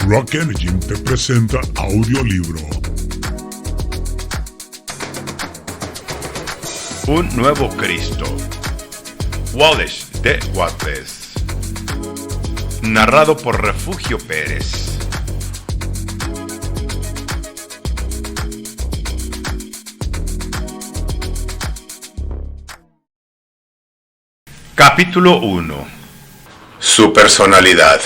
Rock Engine te presenta audiolibro. Un nuevo Cristo. Wallace D. Wattles. Narrado por Refugio Pérez. Capítulo 1. Su personalidad.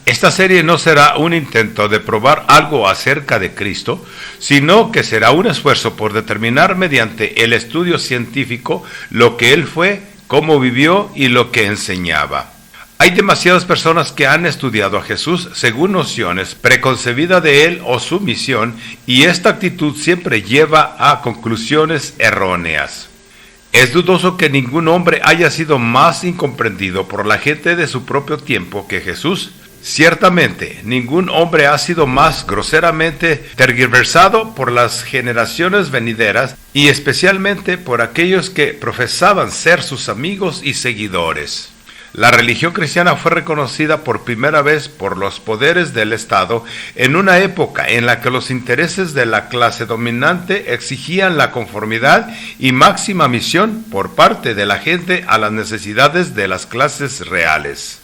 Esta serie no será un intento de probar algo acerca de Cristo, sino que será un esfuerzo por determinar mediante el estudio científico lo que Él fue, cómo vivió y lo que enseñaba. Hay demasiadas personas que han estudiado a Jesús según nociones preconcebidas de Él o su misión, y esta actitud siempre lleva a conclusiones erróneas. Es dudoso que ningún hombre haya sido más incomprendido por la gente de su propio tiempo que Jesús. Ciertamente, ningún hombre ha sido más groseramente tergiversado por las generaciones venideras y especialmente por aquellos que profesaban ser sus amigos y seguidores. La religión cristiana fue reconocida por primera vez por los poderes del Estado en una época en la que los intereses de la clase dominante exigían la conformidad y máxima misión por parte de la gente a las necesidades de las clases reales.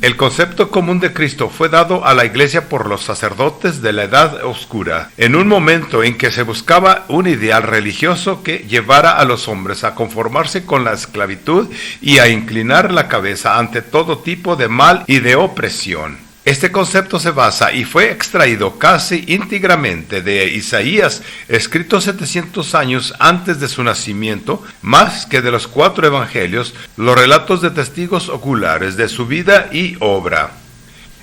El concepto común de Cristo fue dado a la Iglesia por los sacerdotes de la Edad Oscura, en un momento en que se buscaba un ideal religioso que llevara a los hombres a conformarse con la esclavitud y a inclinar la cabeza ante todo tipo de mal y de opresión. Este concepto se basa y fue extraído casi íntegramente de Isaías, escrito 700 años antes de su nacimiento, más que de los 4 evangelios, los relatos de testigos oculares de su vida y obra.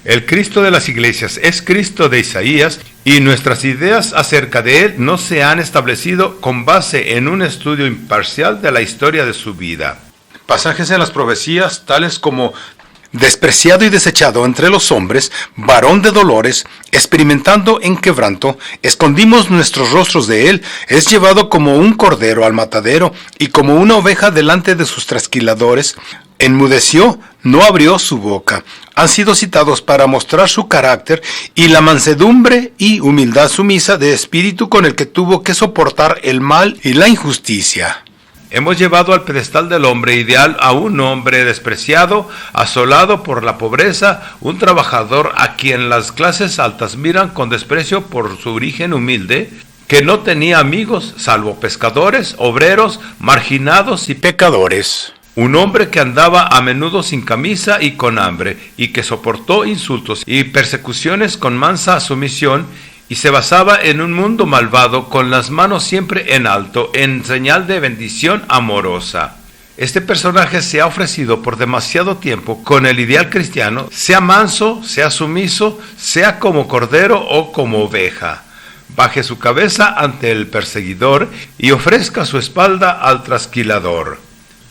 El Cristo de las iglesias es Cristo de Isaías, y nuestras ideas acerca de él no se han establecido con base en un estudio imparcial de la historia de su vida. Pasajes en las profecías tales como: despreciado y desechado entre los hombres, varón de dolores, experimentando en quebranto, escondimos nuestros rostros de él, es llevado como un cordero al matadero, y como una oveja delante de sus trasquiladores, enmudeció, no abrió su boca. Han sido citados para mostrar su carácter y la mansedumbre y humildad sumisa de espíritu con el que tuvo que soportar el mal y la injusticia. Hemos llevado al pedestal del hombre ideal a un hombre despreciado, asolado por la pobreza, un trabajador a quien las clases altas miran con desprecio por su origen humilde, que no tenía amigos salvo pescadores, obreros, marginados y pecadores. Un hombre que andaba a menudo sin camisa y con hambre, y que soportó insultos y persecuciones con mansa sumisión, y se basaba en un mundo malvado con las manos siempre en alto, en señal de bendición amorosa. Este personaje se ha ofrecido por demasiado tiempo con el ideal cristiano, sea manso, sea sumiso, sea como cordero o como oveja. Baje su cabeza ante el perseguidor y ofrezca su espalda al trasquilador.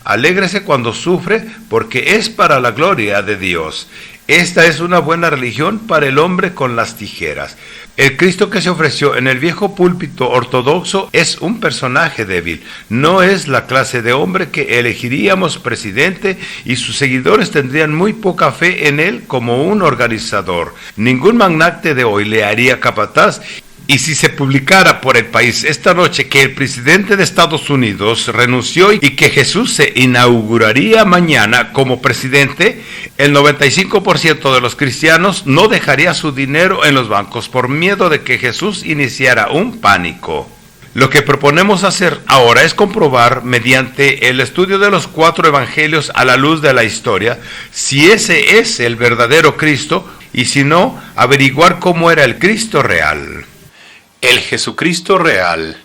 Alégrese cuando sufre, porque es para la gloria de Dios. Esta es una buena religión para el hombre con las tijeras. El Cristo que se ofreció en el viejo púlpito ortodoxo es un personaje débil. No es la clase de hombre que elegiríamos presidente, y sus seguidores tendrían muy poca fe en él como un organizador. Ningún magnate de hoy le haría capataz. Y si se publicara por el país esta noche que el presidente de Estados Unidos renunció y que Jesús se inauguraría mañana como presidente, el 95% de los cristianos no dejaría su dinero en los bancos por miedo de que Jesús iniciara un pánico. Lo que proponemos hacer ahora es comprobar, mediante el estudio de los 4 evangelios a la luz de la historia, si ese es el verdadero Cristo, y si no, averiguar cómo era el Cristo real. El Jesucristo real.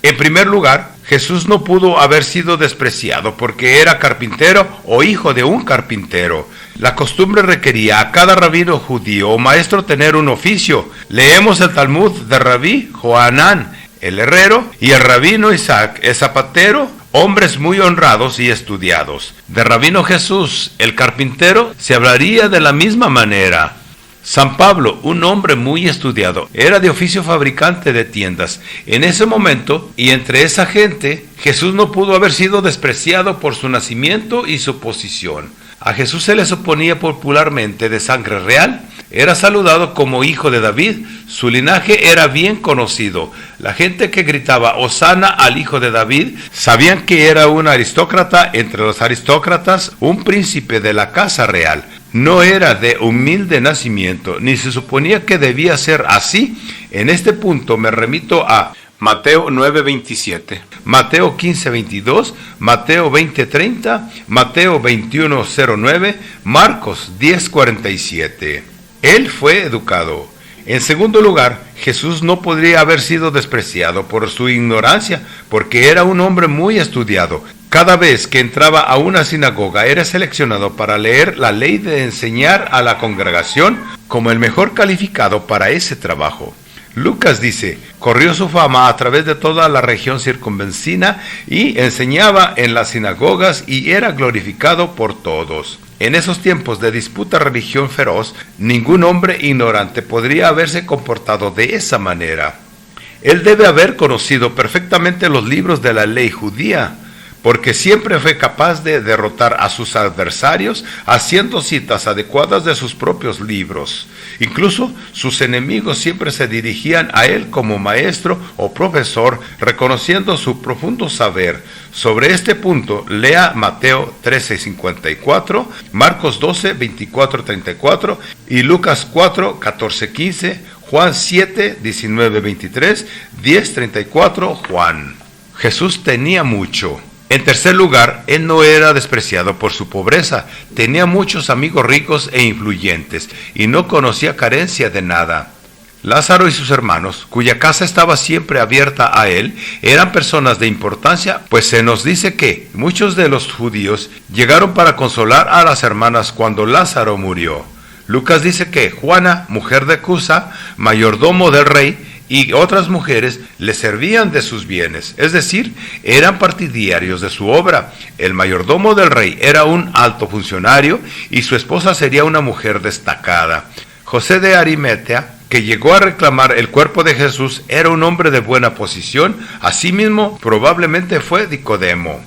En primer lugar, Jesús no pudo haber sido despreciado porque era carpintero o hijo de un carpintero. La costumbre requería a cada rabino judío o maestro tener un oficio. Leemos el Talmud de Rabí Johanán, el herrero, y el rabino Isaac, el zapatero, hombres muy honrados y estudiados. De rabino Jesús, el carpintero, se hablaría de la misma manera. San Pablo, un hombre muy estudiado, era de oficio fabricante de tiendas. En ese momento, y entre esa gente, Jesús no pudo haber sido despreciado por su nacimiento y su posición. A Jesús se le suponía popularmente de sangre real, Era saludado como hijo de David, su linaje era bien conocido. La gente que gritaba Hosana al hijo de David sabían que era un aristócrata entre los aristócratas, un príncipe de la casa real. No era de humilde nacimiento, ni se suponía que debía ser así. En este punto me remito a Mateo 9:27, Mateo 15:22, Mateo 20:30, Mateo 21:09, Marcos 10:47. Él fue educado. En segundo lugar, Jesús no podría haber sido despreciado por su ignorancia, porque era un hombre muy estudiado. Cada vez que entraba a una sinagoga era seleccionado para leer la ley de enseñar a la congregación como el mejor calificado para ese trabajo. Lucas dice, corrió su fama a través de toda la región circunvecina y enseñaba en las sinagogas y era glorificado por todos. En esos tiempos de disputa religión feroz, ningún hombre ignorante podría haberse comportado de esa manera. Él debe haber conocido perfectamente los libros de la ley judía, porque siempre fue capaz de derrotar a sus adversarios haciendo citas adecuadas de sus propios libros. Incluso sus enemigos siempre se dirigían a él como maestro o profesor, reconociendo su profundo saber. Sobre este punto, lea Mateo 13:54, Marcos 12:24-34 y Lucas 4:14-15, Juan 7:19-23, 10:34, Juan. Jesús tenía mucho. En tercer lugar, él no era despreciado por su pobreza, tenía muchos amigos ricos e influyentes, y no conocía carencia de nada. Lázaro y sus hermanos, cuya casa estaba siempre abierta a él, eran personas de importancia, pues se nos dice que muchos de los judíos llegaron para consolar a las hermanas cuando Lázaro murió. Lucas dice que Juana, mujer de Cusa, mayordomo del rey, y otras mujeres le servían de sus bienes, es decir, eran partidarios de su obra. El mayordomo del rey era un alto funcionario y su esposa sería una mujer destacada. José de Arimatea, que llegó a reclamar el cuerpo de Jesús, era un hombre de buena posición, asimismo probablemente fue Nicodemo.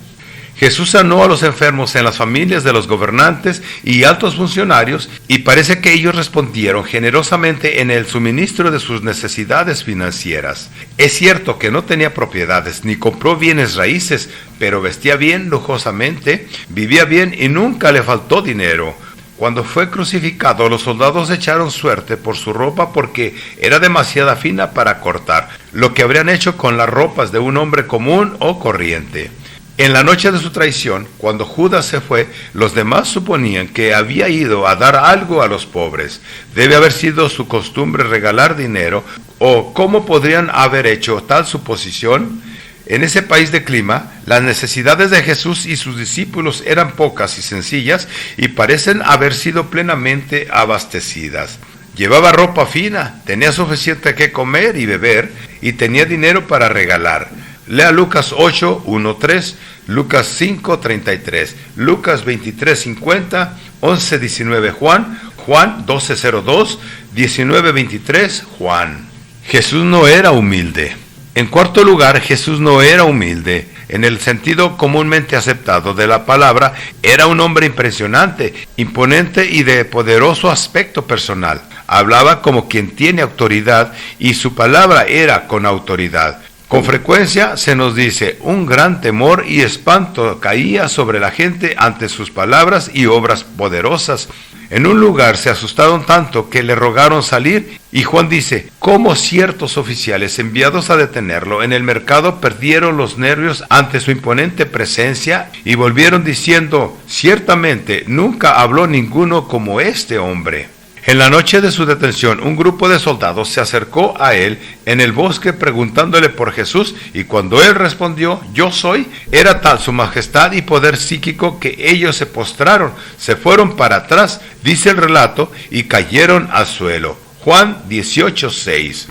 Jesús sanó a los enfermos en las familias de los gobernantes y altos funcionarios, y parece que ellos respondieron generosamente en el suministro de sus necesidades financieras. Es cierto que no tenía propiedades ni compró bienes raíces, pero vestía bien lujosamente, vivía bien y nunca le faltó dinero. Cuando fue crucificado, los soldados echaron suerte por su ropa porque era demasiado fina para cortar, lo que habrían hecho con las ropas de un hombre común o corriente. En la noche de su traición, cuando Judas se fue, los demás suponían que había ido a dar algo a los pobres. Debe haber sido su costumbre regalar dinero, o ¿cómo podrían haber hecho tal suposición? En ese país de clima, las necesidades de Jesús y sus discípulos eran pocas y sencillas y parecen haber sido plenamente abastecidas. Llevaba ropa fina, tenía suficiente que comer y beber y tenía dinero para regalar. Lea Lucas 8:1-3, Lucas 5:33, Lucas 23:50, 11:19 Juan, Juan 12:02, 19:23 Juan. Jesús no era humilde. En cuarto lugar, Jesús no era humilde. En el sentido comúnmente aceptado de la palabra, era un hombre impresionante, imponente y de poderoso aspecto personal. Hablaba como quien tiene autoridad y su palabra era con autoridad. Con frecuencia se nos dice, un gran temor y espanto caía sobre la gente ante sus palabras y obras poderosas. En un lugar se asustaron tanto que le rogaron salir, y Juan dice, cómo ciertos oficiales enviados a detenerlo en el mercado perdieron los nervios ante su imponente presencia y volvieron diciendo, ciertamente nunca habló ninguno como este hombre. En la noche de su detención, un grupo de soldados se acercó a él en el bosque preguntándole por Jesús, y cuando él respondió, yo soy, era tal su majestad y poder psíquico que ellos se postraron, se fueron para atrás, dice el relato, y cayeron al suelo. Juan 18:6.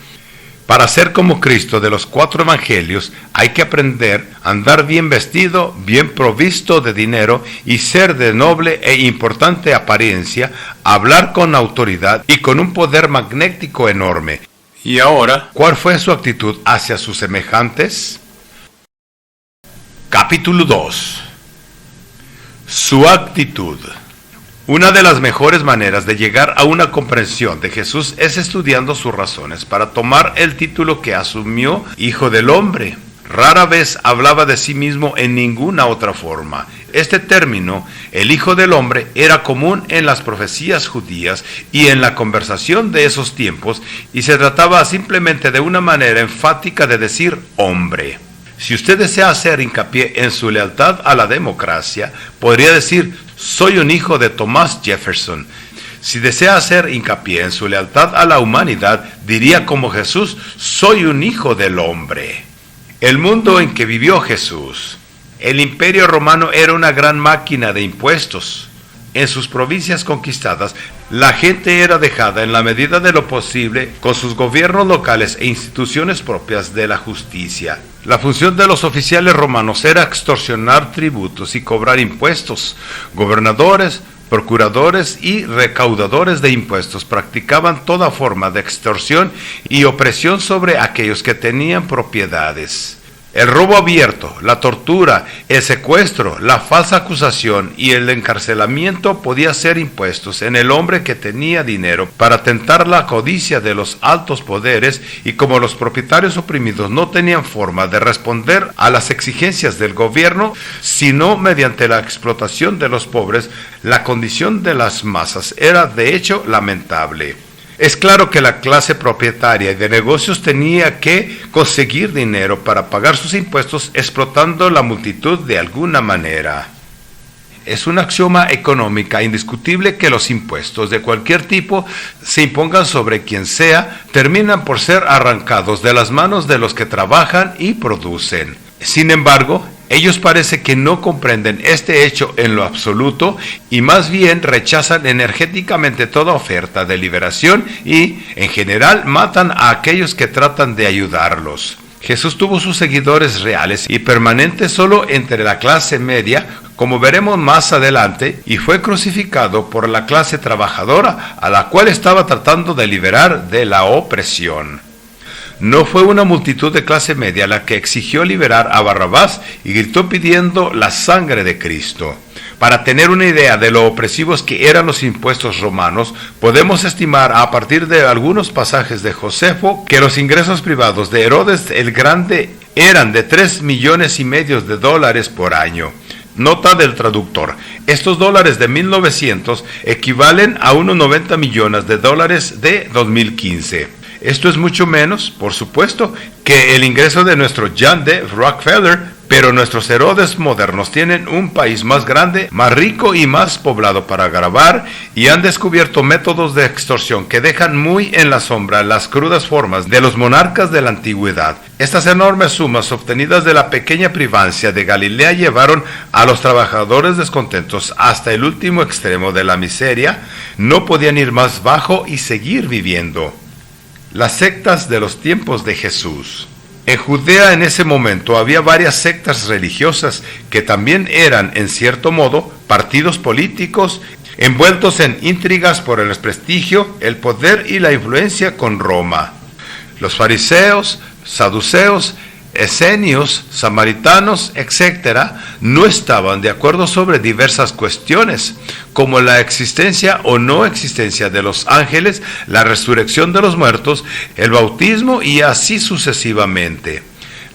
Para ser como Cristo de los 4 evangelios, hay que aprender a andar bien vestido, bien provisto de dinero y ser de noble e importante apariencia, hablar con autoridad y con un poder magnético enorme. Y ahora, ¿cuál fue su actitud hacia sus semejantes? Capítulo 2. Su actitud. Una de las mejores maneras de llegar a una comprensión de Jesús es estudiando sus razones para tomar el título que asumió Hijo del Hombre. Rara vez hablaba de sí mismo en ninguna otra forma. Este término, el Hijo del Hombre, era común en las profecías judías y en la conversación de esos tiempos, y se trataba simplemente de una manera enfática de decir hombre. Si usted desea hacer hincapié en su lealtad a la democracia, podría decir: soy un hijo de Thomas Jefferson. Si desea hacer hincapié en su lealtad a la humanidad, diría como Jesús: soy un hijo del hombre. El mundo en que vivió Jesús. El imperio romano era una gran máquina de impuestos. En sus provincias conquistadas, la gente era dejada en la medida de lo posible con sus gobiernos locales e instituciones propias de la justicia. La función de los oficiales romanos era extorsionar tributos y cobrar impuestos. Gobernadores, procuradores y recaudadores de impuestos practicaban toda forma de extorsión y opresión sobre aquellos que tenían propiedades. El robo abierto, la tortura, el secuestro, la falsa acusación y el encarcelamiento podían ser impuestos en el hombre que tenía dinero para tentar la codicia de los altos poderes, y como los propietarios oprimidos no tenían forma de responder a las exigencias del gobierno, sino mediante la explotación de los pobres, la condición de las masas era de hecho lamentable. Es claro que la clase propietaria y de negocios tenía que conseguir dinero para pagar sus impuestos explotando la multitud de alguna manera. Es un axioma económica indiscutible que los impuestos de cualquier tipo se impongan sobre quien sea, terminan por ser arrancados de las manos de los que trabajan y producen. Sin embargo, ellos parece que no comprenden este hecho en lo absoluto y más bien rechazan energéticamente toda oferta de liberación y, en general, matan a aquellos que tratan de ayudarlos. Jesús tuvo sus seguidores reales y permanentes solo entre la clase media, como veremos más adelante, y fue crucificado por la clase trabajadora, a la cual estaba tratando de liberar de la opresión. No fue una multitud de clase media la que exigió liberar a Barrabás y gritó pidiendo la sangre de Cristo. Para tener una idea de lo opresivos que eran los impuestos romanos, podemos estimar a partir de algunos pasajes de Josefo que los ingresos privados de Herodes el Grande eran de $3,5 millones por año. Nota del traductor: estos dólares de 1900 equivalen a unos $90 millones de 2015. Esto es mucho menos, por supuesto, que el ingreso de nuestro John D. Rockefeller, pero nuestros Herodes modernos tienen un país más grande, más rico y más poblado para grabar, y han descubierto métodos de extorsión que dejan muy en la sombra las crudas formas de los monarcas de la antigüedad. Estas enormes sumas obtenidas de la pequeña privancia de Galilea llevaron a los trabajadores descontentos hasta el último extremo de la miseria. No podían ir más bajo y seguir viviendo. Las sectas de los tiempos de Jesús. En Judea en ese momento había varias sectas religiosas que también eran, en cierto modo, partidos políticos envueltos en intrigas por el prestigio, el poder y la influencia con Roma. Los fariseos, saduceos, esenios, samaritanos, etc., no estaban de acuerdo sobre diversas cuestiones, como la existencia o no existencia de los ángeles, la resurrección de los muertos, el bautismo y así sucesivamente.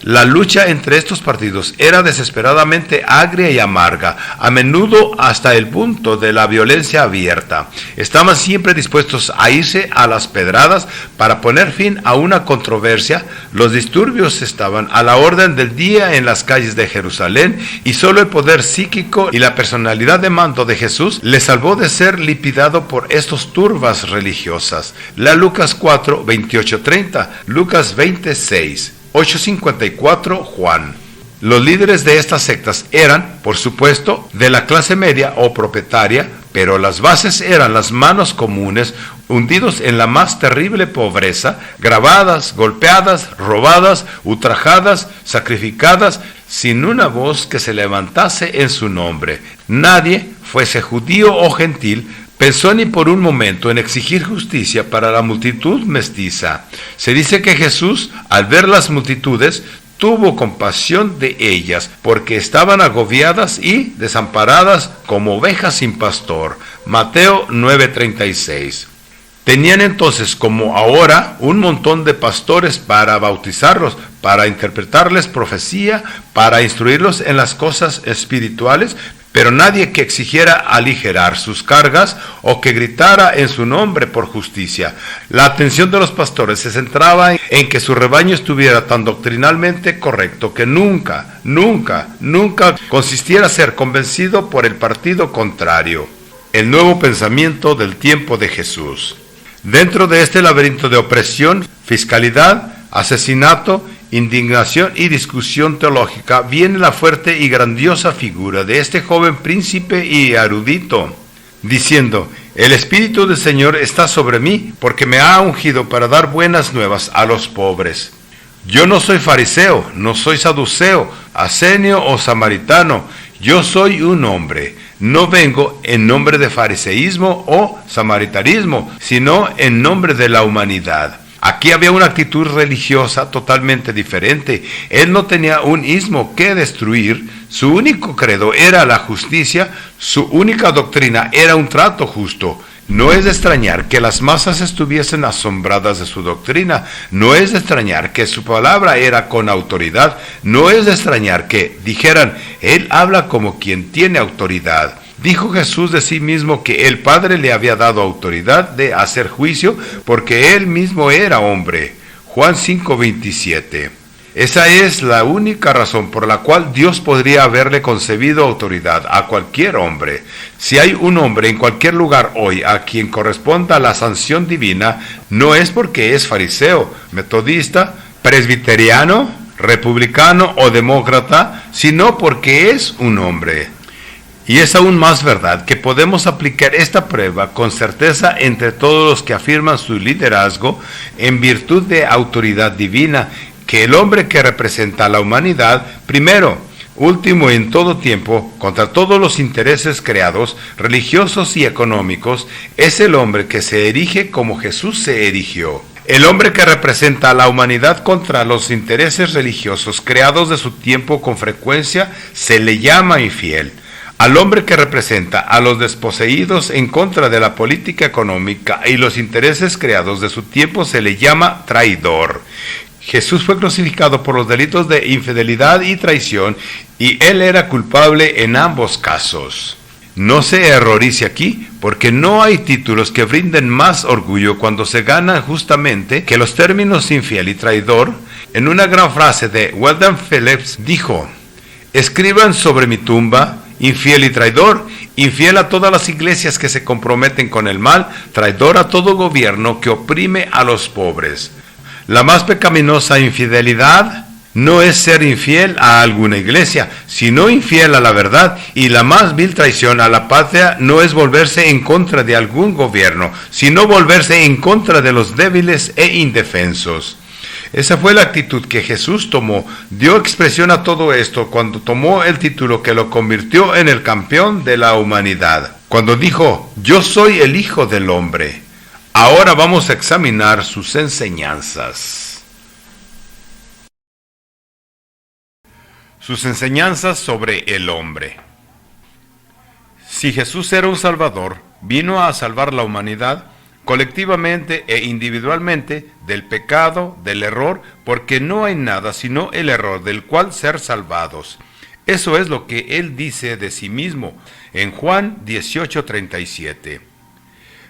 La lucha entre estos partidos era desesperadamente agria y amarga, a menudo hasta el punto de la violencia abierta. Estaban siempre dispuestos a irse a las pedradas para poner fin a una controversia. Los disturbios estaban a la orden del día en las calles de Jerusalén, y solo el poder psíquico y la personalidad de mando de Jesús le salvó de ser liquidado por estos turbas religiosas. Lea Lucas 4, 28-30, Lucas 26. 8:54 Juan. Los líderes de estas sectas eran, por supuesto, de la clase media o propietaria, pero las bases eran las manos comunes, hundidos en la más terrible pobreza, grabadas, golpeadas, robadas, ultrajadas, sacrificadas, sin una voz que se levantase en su nombre. Nadie, fuese judío o gentil, pensó ni por un momento en exigir justicia para la multitud mestiza. Se dice que Jesús, al ver las multitudes, tuvo compasión de ellas, porque estaban agobiadas y desamparadas como ovejas sin pastor. Mateo 9:36. Tenían entonces, como ahora, un montón de pastores para bautizarlos, para interpretarles profecía, para instruirlos en las cosas espirituales, pero nadie que exigiera aligerar sus cargas o que gritara en su nombre por justicia. La atención de los pastores se centraba en que su rebaño estuviera tan doctrinalmente correcto que nunca consistiera ser convencido por el partido contrario. El nuevo pensamiento del tiempo de Jesús. Dentro de este laberinto de opresión, fiscalidad, asesinato, indignación y discusión teológica, viene la fuerte y grandiosa figura de este joven príncipe y erudito, diciendo: el Espíritu del Señor está sobre mí, porque me ha ungido para dar buenas nuevas a los pobres. Yo no soy fariseo, no soy saduceo, asenio o samaritano, yo soy un hombre. No vengo en nombre de fariseísmo o samaritanismo, sino en nombre de la humanidad. Aquí había una actitud religiosa totalmente diferente. Él no tenía un ismo que destruir, su único credo era la justicia, su única doctrina era un trato justo. No es de extrañar que las masas estuviesen asombradas de su doctrina, no es de extrañar que su palabra era con autoridad, no es de extrañar que dijeran: él habla como quien tiene autoridad. Dijo Jesús de sí mismo que el Padre le había dado autoridad de hacer juicio porque él mismo era hombre. Juan 5:27. Esa es la única razón por la cual Dios podría haberle concedido autoridad a cualquier hombre. Si hay un hombre en cualquier lugar hoy a quien corresponda la sanción divina, no es porque es fariseo, metodista, presbiteriano, republicano o demócrata, sino porque es un hombre. Y es aún más verdad que podemos aplicar esta prueba con certeza entre todos los que afirman su liderazgo en virtud de autoridad divina, que el hombre que representa a la humanidad, primero, último en todo tiempo, contra todos los intereses creados, religiosos y económicos, es el hombre que se erige como Jesús se erigió. El hombre que representa a la humanidad contra los intereses religiosos creados de su tiempo con frecuencia se le llama infiel. Al hombre que representa a los desposeídos en contra de la política económica y los intereses creados de su tiempo se le llama traidor. Jesús fue crucificado por los delitos de infidelidad y traición, y él era culpable en ambos casos. No se errorice aquí, porque no hay títulos que brinden más orgullo cuando se ganan justamente que los términos infiel y traidor. En una gran frase de Weldon Phillips dijo: escriban sobre mi tumba: infiel y traidor, infiel a todas las iglesias que se comprometen con el mal, traidor a todo gobierno que oprime a los pobres. La más pecaminosa infidelidad no es ser infiel a alguna iglesia, sino infiel a la verdad, y la más vil traición a la patria no es volverse en contra de algún gobierno, sino volverse en contra de los débiles e indefensos. Esa fue la actitud que Jesús tomó. Dio expresión a todo esto cuando tomó el título que lo convirtió en el campeón de la humanidad. Cuando dijo: yo soy el Hijo del Hombre. Ahora vamos a examinar sus enseñanzas. Sus enseñanzas sobre el hombre. Si Jesús era un salvador, vino a salvar la humanidad colectivamente e individualmente del pecado, del error, porque no hay nada sino el error del cual ser salvados. Eso es lo que él dice de sí mismo en Juan 18:37.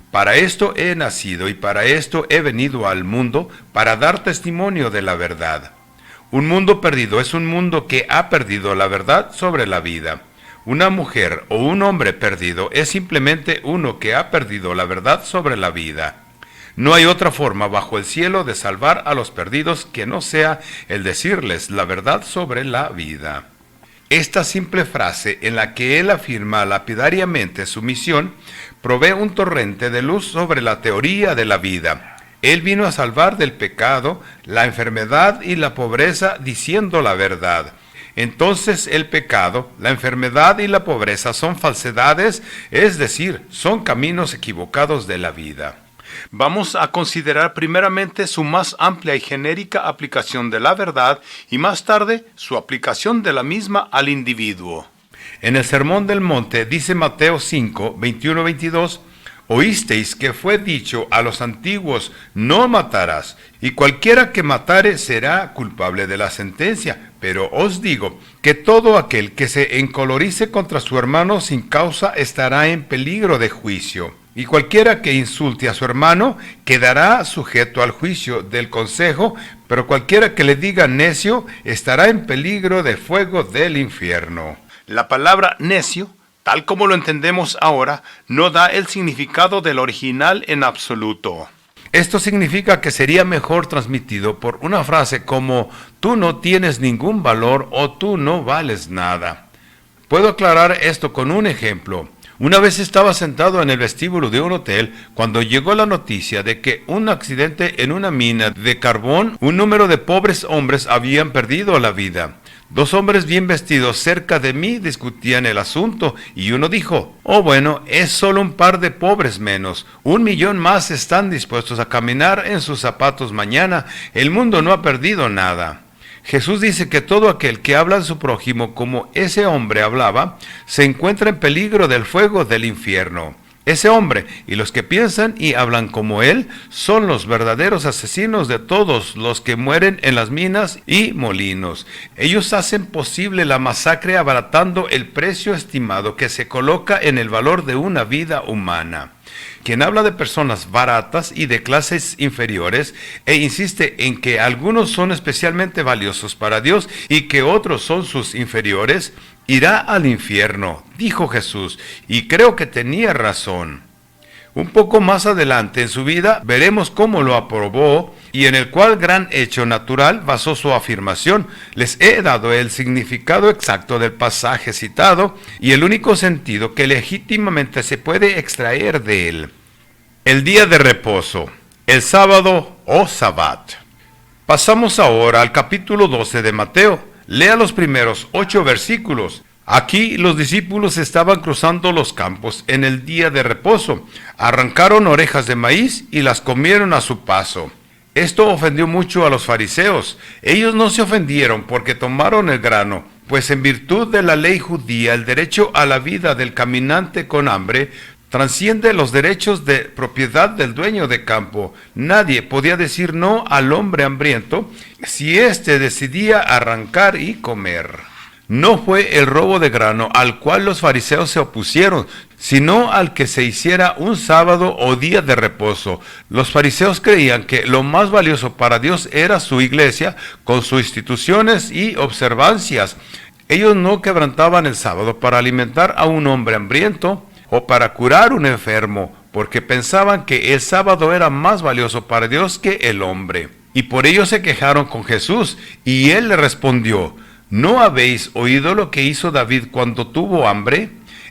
Para esto he nacido y para esto he venido al mundo, para dar testimonio de la verdad. Un mundo perdido es un mundo que ha perdido la verdad sobre la vida. Una mujer o un hombre perdido es simplemente uno que ha perdido la verdad sobre la vida. No hay otra forma bajo el cielo de salvar a los perdidos que no sea el decirles la verdad sobre la vida. Esta simple frase en la que él afirma lapidariamente su misión provee un torrente de luz sobre la teoría de la vida. Él vino a salvar del pecado, la enfermedad y la pobreza diciendo la verdad. Entonces el pecado, la enfermedad y la pobreza son falsedades, es decir, son caminos equivocados de la vida. Vamos a considerar primeramente su más amplia y genérica aplicación de la verdad y más tarde su aplicación de la misma al individuo. En el Sermón del Monte dice Mateo 5, 21-22, oísteis que fue dicho a los antiguos, no matarás, y cualquiera que matare será culpable de la sentencia. Pero os digo que todo aquel que se encolorice contra su hermano sin causa estará en peligro de juicio. Y cualquiera que insulte a su hermano quedará sujeto al juicio del consejo, pero cualquiera que le diga necio estará en peligro de fuego del infierno. La palabra necio, tal como lo entendemos ahora, no da el significado del original en absoluto. Esto significa que sería mejor transmitido por una frase como tú no tienes ningún valor o tú no vales nada. Puedo aclarar esto con un ejemplo. Una vez estaba sentado en el vestíbulo de un hotel cuando llegó la noticia de que un accidente en una mina de carbón, un número de pobres hombres habían perdido la vida. Dos hombres bien vestidos cerca de mí discutían el asunto y uno dijo, oh bueno, es solo un par de pobres menos, 1 millón más están dispuestos a caminar en sus zapatos mañana, el mundo no ha perdido nada. Jesús dice que todo aquel que habla de su prójimo como ese hombre hablaba, se encuentra en peligro del fuego del infierno. Ese hombre y los que piensan y hablan como él son los verdaderos asesinos de todos los que mueren en las minas y molinos. Ellos hacen posible la masacre abaratando el precio estimado que se coloca en el valor de una vida humana. Quien habla de personas baratas y de clases inferiores e insiste en que algunos son especialmente valiosos para Dios y que otros son sus inferiores, irá al infierno, dijo Jesús, y creo que tenía razón. Un poco más adelante en su vida veremos cómo lo aprobó y en el cual gran hecho natural basó su afirmación. Les he dado el significado exacto del pasaje citado y el único sentido que legítimamente se puede extraer de él. El día de reposo, el sábado o sabbat. Pasamos ahora al capítulo 12 de Mateo. Lea los primeros 8 versículos. Aquí los discípulos estaban cruzando los campos en el día de reposo. Arrancaron orejas de maíz y las comieron a su paso. Esto ofendió mucho a los fariseos. Ellos no se ofendieron porque tomaron el grano, pues en virtud de la ley judía el derecho a la vida del caminante con hambre transciende los derechos de propiedad del dueño de campo. Nadie podía decir no al hombre hambriento si éste decidía arrancar y comer. No fue el robo de grano al cual los fariseos se opusieron, sino al que se hiciera un sábado o día de reposo. Los fariseos creían que lo más valioso para Dios era su iglesia, con sus instituciones y observancias. Ellos no quebrantaban el sábado para alimentar a un hombre hambriento o para curar un enfermo, porque pensaban que el sábado era más valioso para Dios que el hombre. Y por ello se quejaron con Jesús, y él le respondió, ¿no habéis oído lo que hizo David cuando tuvo hambre?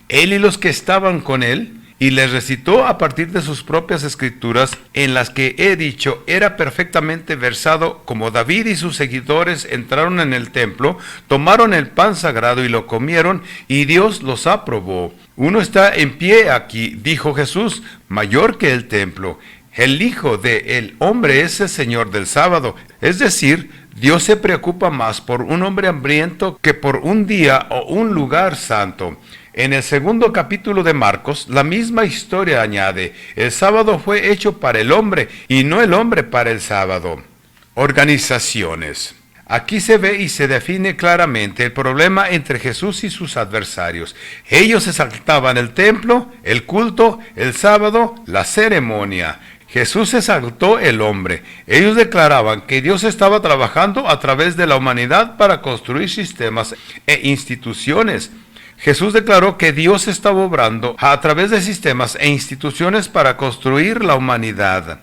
Él y los que estaban con él, y les recitó a partir de sus propias escrituras, en las que he dicho era perfectamente versado, como David y sus seguidores entraron en el templo, tomaron el pan sagrado y lo comieron, y Dios los aprobó. Uno está en pie aquí, dijo Jesús, mayor que el templo. El Hijo del Hombre es el Señor del sábado. Es decir, Dios se preocupa más por un hombre hambriento que por un día o un lugar santo. En el segundo capítulo de Marcos, la misma historia añade, el sábado fue hecho para el hombre y no el hombre para el sábado. Organizaciones. Aquí se ve y se define claramente el problema entre Jesús y sus adversarios. Ellos exaltaban el templo, el culto, el sábado, la ceremonia. Jesús exaltó el hombre. Ellos declaraban que Dios estaba trabajando a través de la humanidad para construir sistemas e instituciones. Jesús declaró que Dios estaba obrando a través de sistemas e instituciones para construir la humanidad.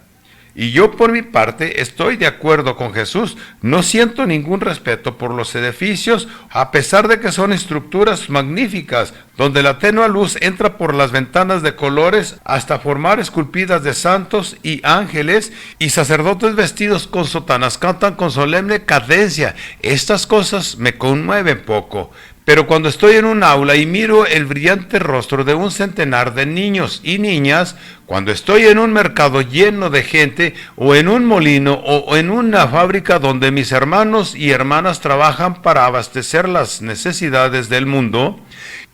Y yo por mi parte estoy de acuerdo con Jesús, no siento ningún respeto por los edificios, a pesar de que son estructuras magníficas, donde la tenue luz entra por las ventanas de colores hasta formar esculpidas de santos y ángeles, y sacerdotes vestidos con sotanas cantan con solemne cadencia. Estas cosas me conmueven poco. Pero cuando estoy en un aula y miro el brillante rostro de un centenar de niños y niñas, cuando estoy en un mercado lleno de gente, o en un molino, o en una fábrica donde mis hermanos y hermanas trabajan para abastecer las necesidades del mundo,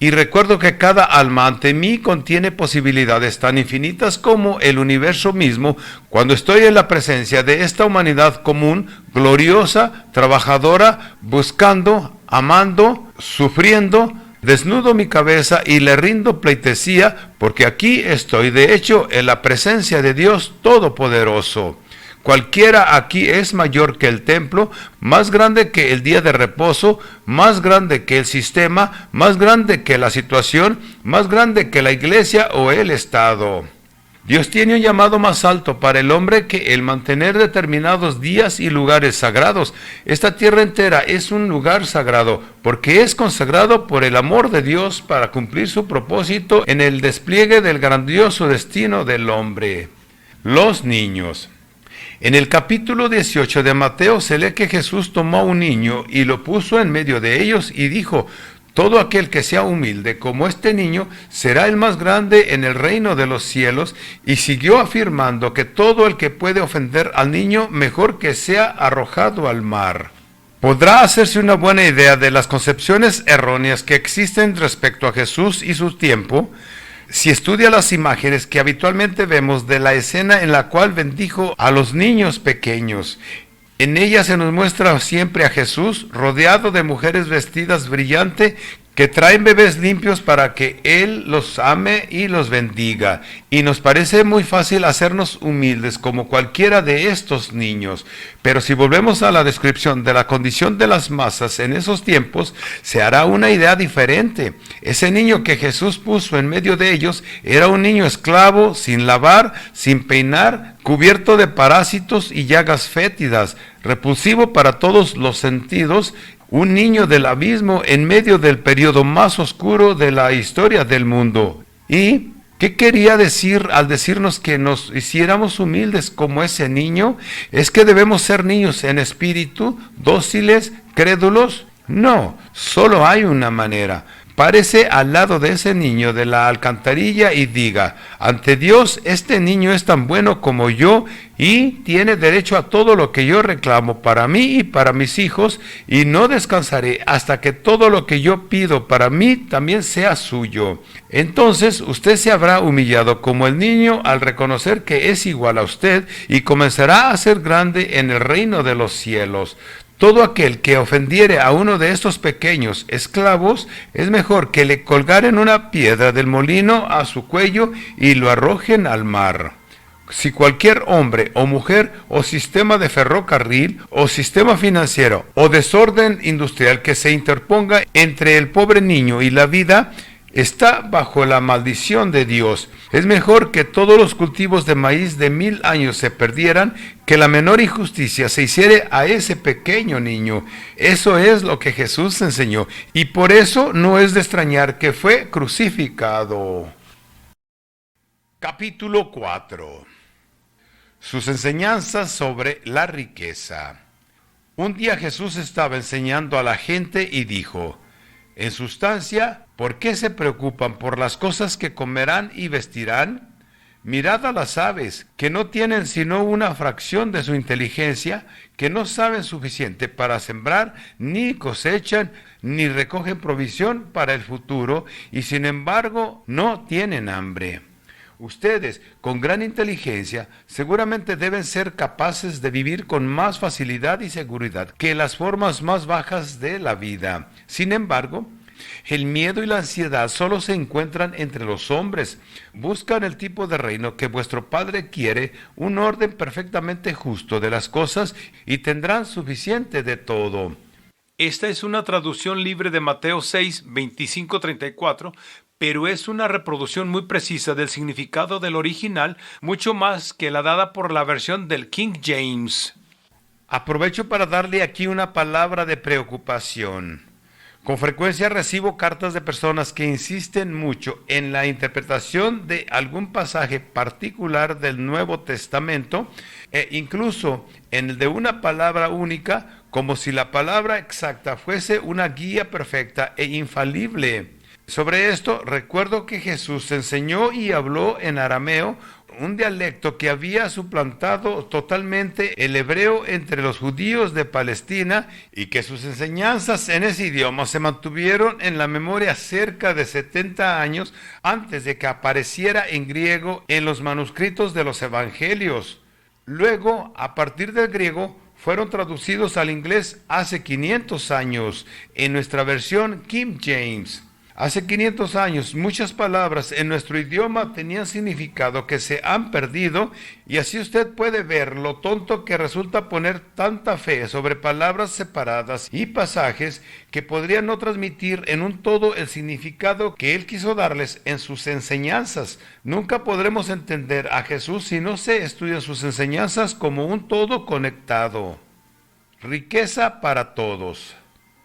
y recuerdo que cada alma ante mí contiene posibilidades tan infinitas como el universo mismo, cuando estoy en la presencia de esta humanidad común, gloriosa, trabajadora, buscando, amando, sufriendo, desnudo mi cabeza y le rindo pleitesía, porque aquí estoy de hecho en la presencia de Dios Todopoderoso. Cualquiera aquí es mayor que el templo, más grande que el día de reposo, más grande que el sistema, más grande que la situación, más grande que la iglesia o el Estado. Dios tiene un llamado más alto para el hombre que el mantener determinados días y lugares sagrados. Esta tierra entera es un lugar sagrado, porque es consagrado por el amor de Dios para cumplir su propósito en el despliegue del grandioso destino del hombre. Los niños. En el capítulo 18 de Mateo se lee que Jesús tomó a un niño y lo puso en medio de ellos y dijo: todo aquel que sea humilde como este niño será el más grande en el reino de los cielos, y siguió afirmando que todo el que puede ofender al niño, mejor que sea arrojado al mar. Podrá hacerse una buena idea de las concepciones erróneas que existen respecto a Jesús y su tiempo, si estudia las imágenes que habitualmente vemos de la escena en la cual bendijo a los niños pequeños. En ella se nos muestra siempre a Jesús rodeado de mujeres vestidas brillante que traen bebés limpios para que Él los ame y los bendiga. Y nos parece muy fácil hacernos humildes como cualquiera de estos niños. Pero si volvemos a la descripción de la condición de las masas en esos tiempos, se hará una idea diferente. Ese niño que Jesús puso en medio de ellos era un niño esclavo, sin lavar, sin peinar, cubierto de parásitos y llagas fétidas, repulsivo para todos los sentidos, un niño del abismo en medio del periodo más oscuro de la historia del mundo. ¿Y qué quería decir al decirnos que nos hiciéramos humildes como ese niño? ¿Es que debemos ser niños en espíritu, dóciles, crédulos? No, solo hay una manera. Párese al lado de ese niño de la alcantarilla y diga: ante Dios, este niño es tan bueno como yo y tiene derecho a todo lo que yo reclamo para mí y para mis hijos, y no descansaré hasta que todo lo que yo pido para mí también sea suyo. Entonces usted se habrá humillado como el niño al reconocer que es igual a usted y comenzará a ser grande en el reino de los cielos. Todo aquel que ofendiere a uno de estos pequeños esclavos es mejor que le colgaren una piedra del molino a su cuello y lo arrojen al mar. Si cualquier hombre o mujer o sistema de ferrocarril o sistema financiero o desorden industrial que se interponga entre el pobre niño y la vida, está bajo la maldición de Dios. Es mejor que todos los cultivos de maíz de 1000 años se perdieran, que la menor injusticia se hiciere a ese pequeño niño. Eso es lo que Jesús enseñó, y por eso no es de extrañar que fue crucificado. Capítulo 4. Sus enseñanzas sobre la riqueza. Un día Jesús estaba enseñando a la gente y dijo: en sustancia, ¿por qué se preocupan por las cosas que comerán y vestirán? Mirad a las aves, que no tienen sino una fracción de su inteligencia, que no saben suficiente para sembrar, ni cosechan, ni recogen provisión para el futuro, y sin embargo no tienen hambre. Ustedes, con gran inteligencia, seguramente deben ser capaces de vivir con más facilidad y seguridad que las formas más bajas de la vida. Sin embargo, el miedo y la ansiedad solo se encuentran entre los hombres. Buscan el tipo de reino que vuestro Padre quiere, un orden perfectamente justo de las cosas, y tendrán suficiente de todo. Esta es una traducción libre de Mateo 6, 25-34, pero es una reproducción muy precisa del significado del original, mucho más que la dada por la versión del King James. Aprovecho para darle aquí una palabra de preocupación. Con frecuencia recibo cartas de personas que insisten mucho en la interpretación de algún pasaje particular del Nuevo Testamento, e incluso en el de una palabra única, como si la palabra exacta fuese una guía perfecta e infalible. Sobre esto, recuerdo que Jesús enseñó y habló en arameo, un dialecto que había suplantado totalmente el hebreo entre los judíos de Palestina, y que sus enseñanzas en ese idioma se mantuvieron en la memoria cerca de 70 años antes de que apareciera en griego en los manuscritos de los evangelios. Luego, a partir del griego, fueron traducidos al inglés hace 500 años en nuestra versión King James. Hace 500 años muchas palabras en nuestro idioma tenían significado que se han perdido, y así usted puede ver lo tonto que resulta poner tanta fe sobre palabras separadas y pasajes que podrían no transmitir en un todo el significado que Él quiso darles en sus enseñanzas. Nunca podremos entender a Jesús si no se estudian sus enseñanzas como un todo conectado. Riqueza para todos.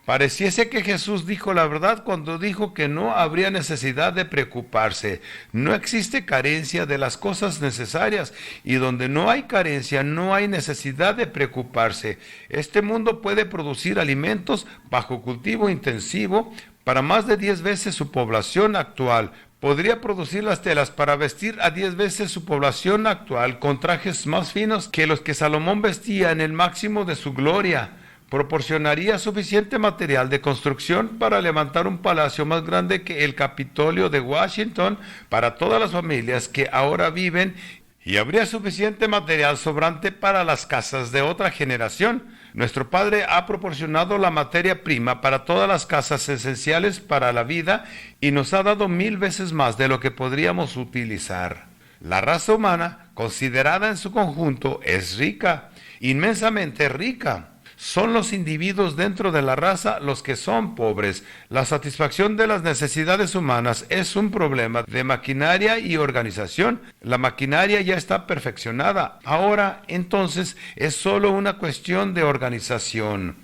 Pareciese que Jesús dijo la verdad cuando dijo que no habría necesidad de preocuparse. No existe carencia de las cosas necesarias, y donde no hay carencia no hay necesidad de preocuparse. Este mundo puede producir alimentos bajo cultivo intensivo para más de 10 veces su población actual. Podría producir las telas para vestir a 10 veces su población actual con trajes más finos que los que Salomón vestía en el máximo de su gloria. Proporcionaría suficiente material de construcción para levantar un palacio más grande que el Capitolio de Washington para todas las familias que ahora viven, y habría suficiente material sobrante para las casas de otra generación. Nuestro Padre ha proporcionado la materia prima para todas las casas esenciales para la vida, y nos ha dado 1000 veces más de lo que podríamos utilizar. La raza humana, considerada en su conjunto, es rica, inmensamente rica. Son los individuos dentro de la raza los que son pobres. La satisfacción de las necesidades humanas es un problema de maquinaria y organización. La maquinaria ya está perfeccionada. Ahora, entonces, es solo una cuestión de organización.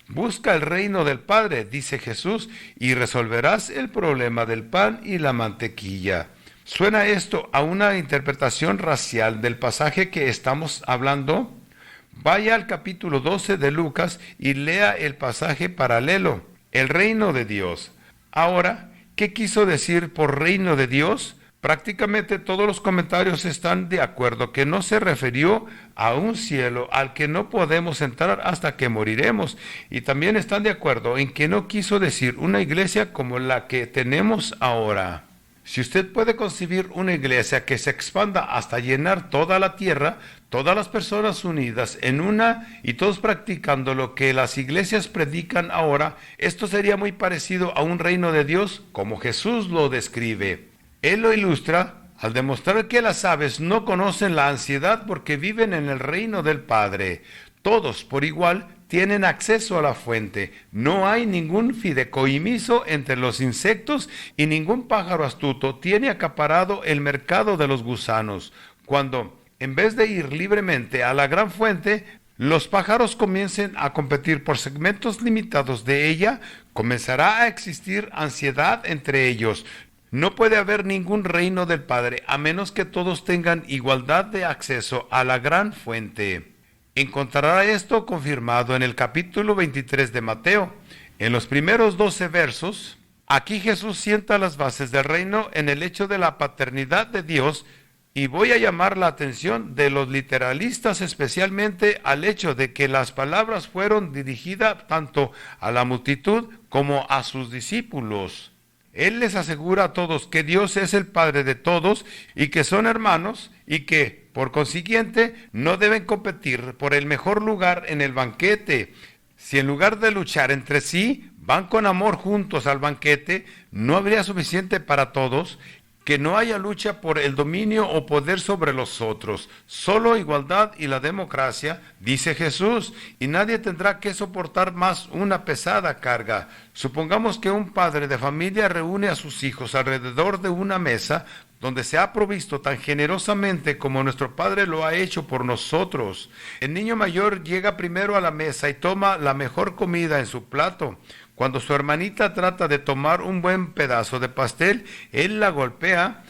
Busca el reino del Padre, dice Jesús, y resolverás el problema del pan y la mantequilla. ¿Suena esto a una interpretación racial del pasaje que estamos hablando? Vaya al capítulo 12 de Lucas y lea el pasaje paralelo, el reino de Dios. Ahora, ¿qué quiso decir por reino de Dios? Prácticamente todos los comentarios están de acuerdo que no se refirió a un cielo al que no podemos entrar hasta que moriremos, y también están de acuerdo en que no quiso decir una iglesia como la que tenemos ahora. Si usted puede concebir una iglesia que se expanda hasta llenar toda la tierra, todas las personas unidas en una y todos practicando lo que las iglesias predican ahora, esto sería muy parecido a un reino de Dios como Jesús lo describe. Él lo ilustra al demostrar que las aves no conocen la ansiedad porque viven en el reino del Padre. Todos por igual tienen acceso a la fuente. No hay ningún fideicomiso entre los insectos, y ningún pájaro astuto tiene acaparado el mercado de los gusanos. Cuando, en vez de ir libremente a la gran fuente, los pájaros comiencen a competir por segmentos limitados de ella, comenzará a existir ansiedad entre ellos. No puede haber ningún reino del Padre a menos que todos tengan igualdad de acceso a la gran fuente. Encontrará esto confirmado en el capítulo 23 de Mateo. En los primeros 12 versos, aquí Jesús sienta las bases del reino en el hecho de la paternidad de Dios, y voy a llamar la atención de los literalistas especialmente al hecho de que las palabras fueron dirigidas tanto a la multitud como a sus discípulos. Él les asegura a todos que Dios es el Padre de todos y que son hermanos, y que, por consiguiente, no deben competir por el mejor lugar en el banquete. Si en lugar de luchar entre sí, van con amor juntos al banquete, no habría suficiente para todos. Que no haya lucha por el dominio o poder sobre los otros, solo igualdad y la democracia, dice Jesús, y nadie tendrá que soportar más una pesada carga. Supongamos que un padre de familia reúne a sus hijos alrededor de una mesa donde se ha provisto tan generosamente como nuestro Padre lo ha hecho por nosotros. El niño mayor llega primero a la mesa y toma la mejor comida en su plato. Cuando su hermanita trata de tomar un buen pedazo de pastel, él la golpea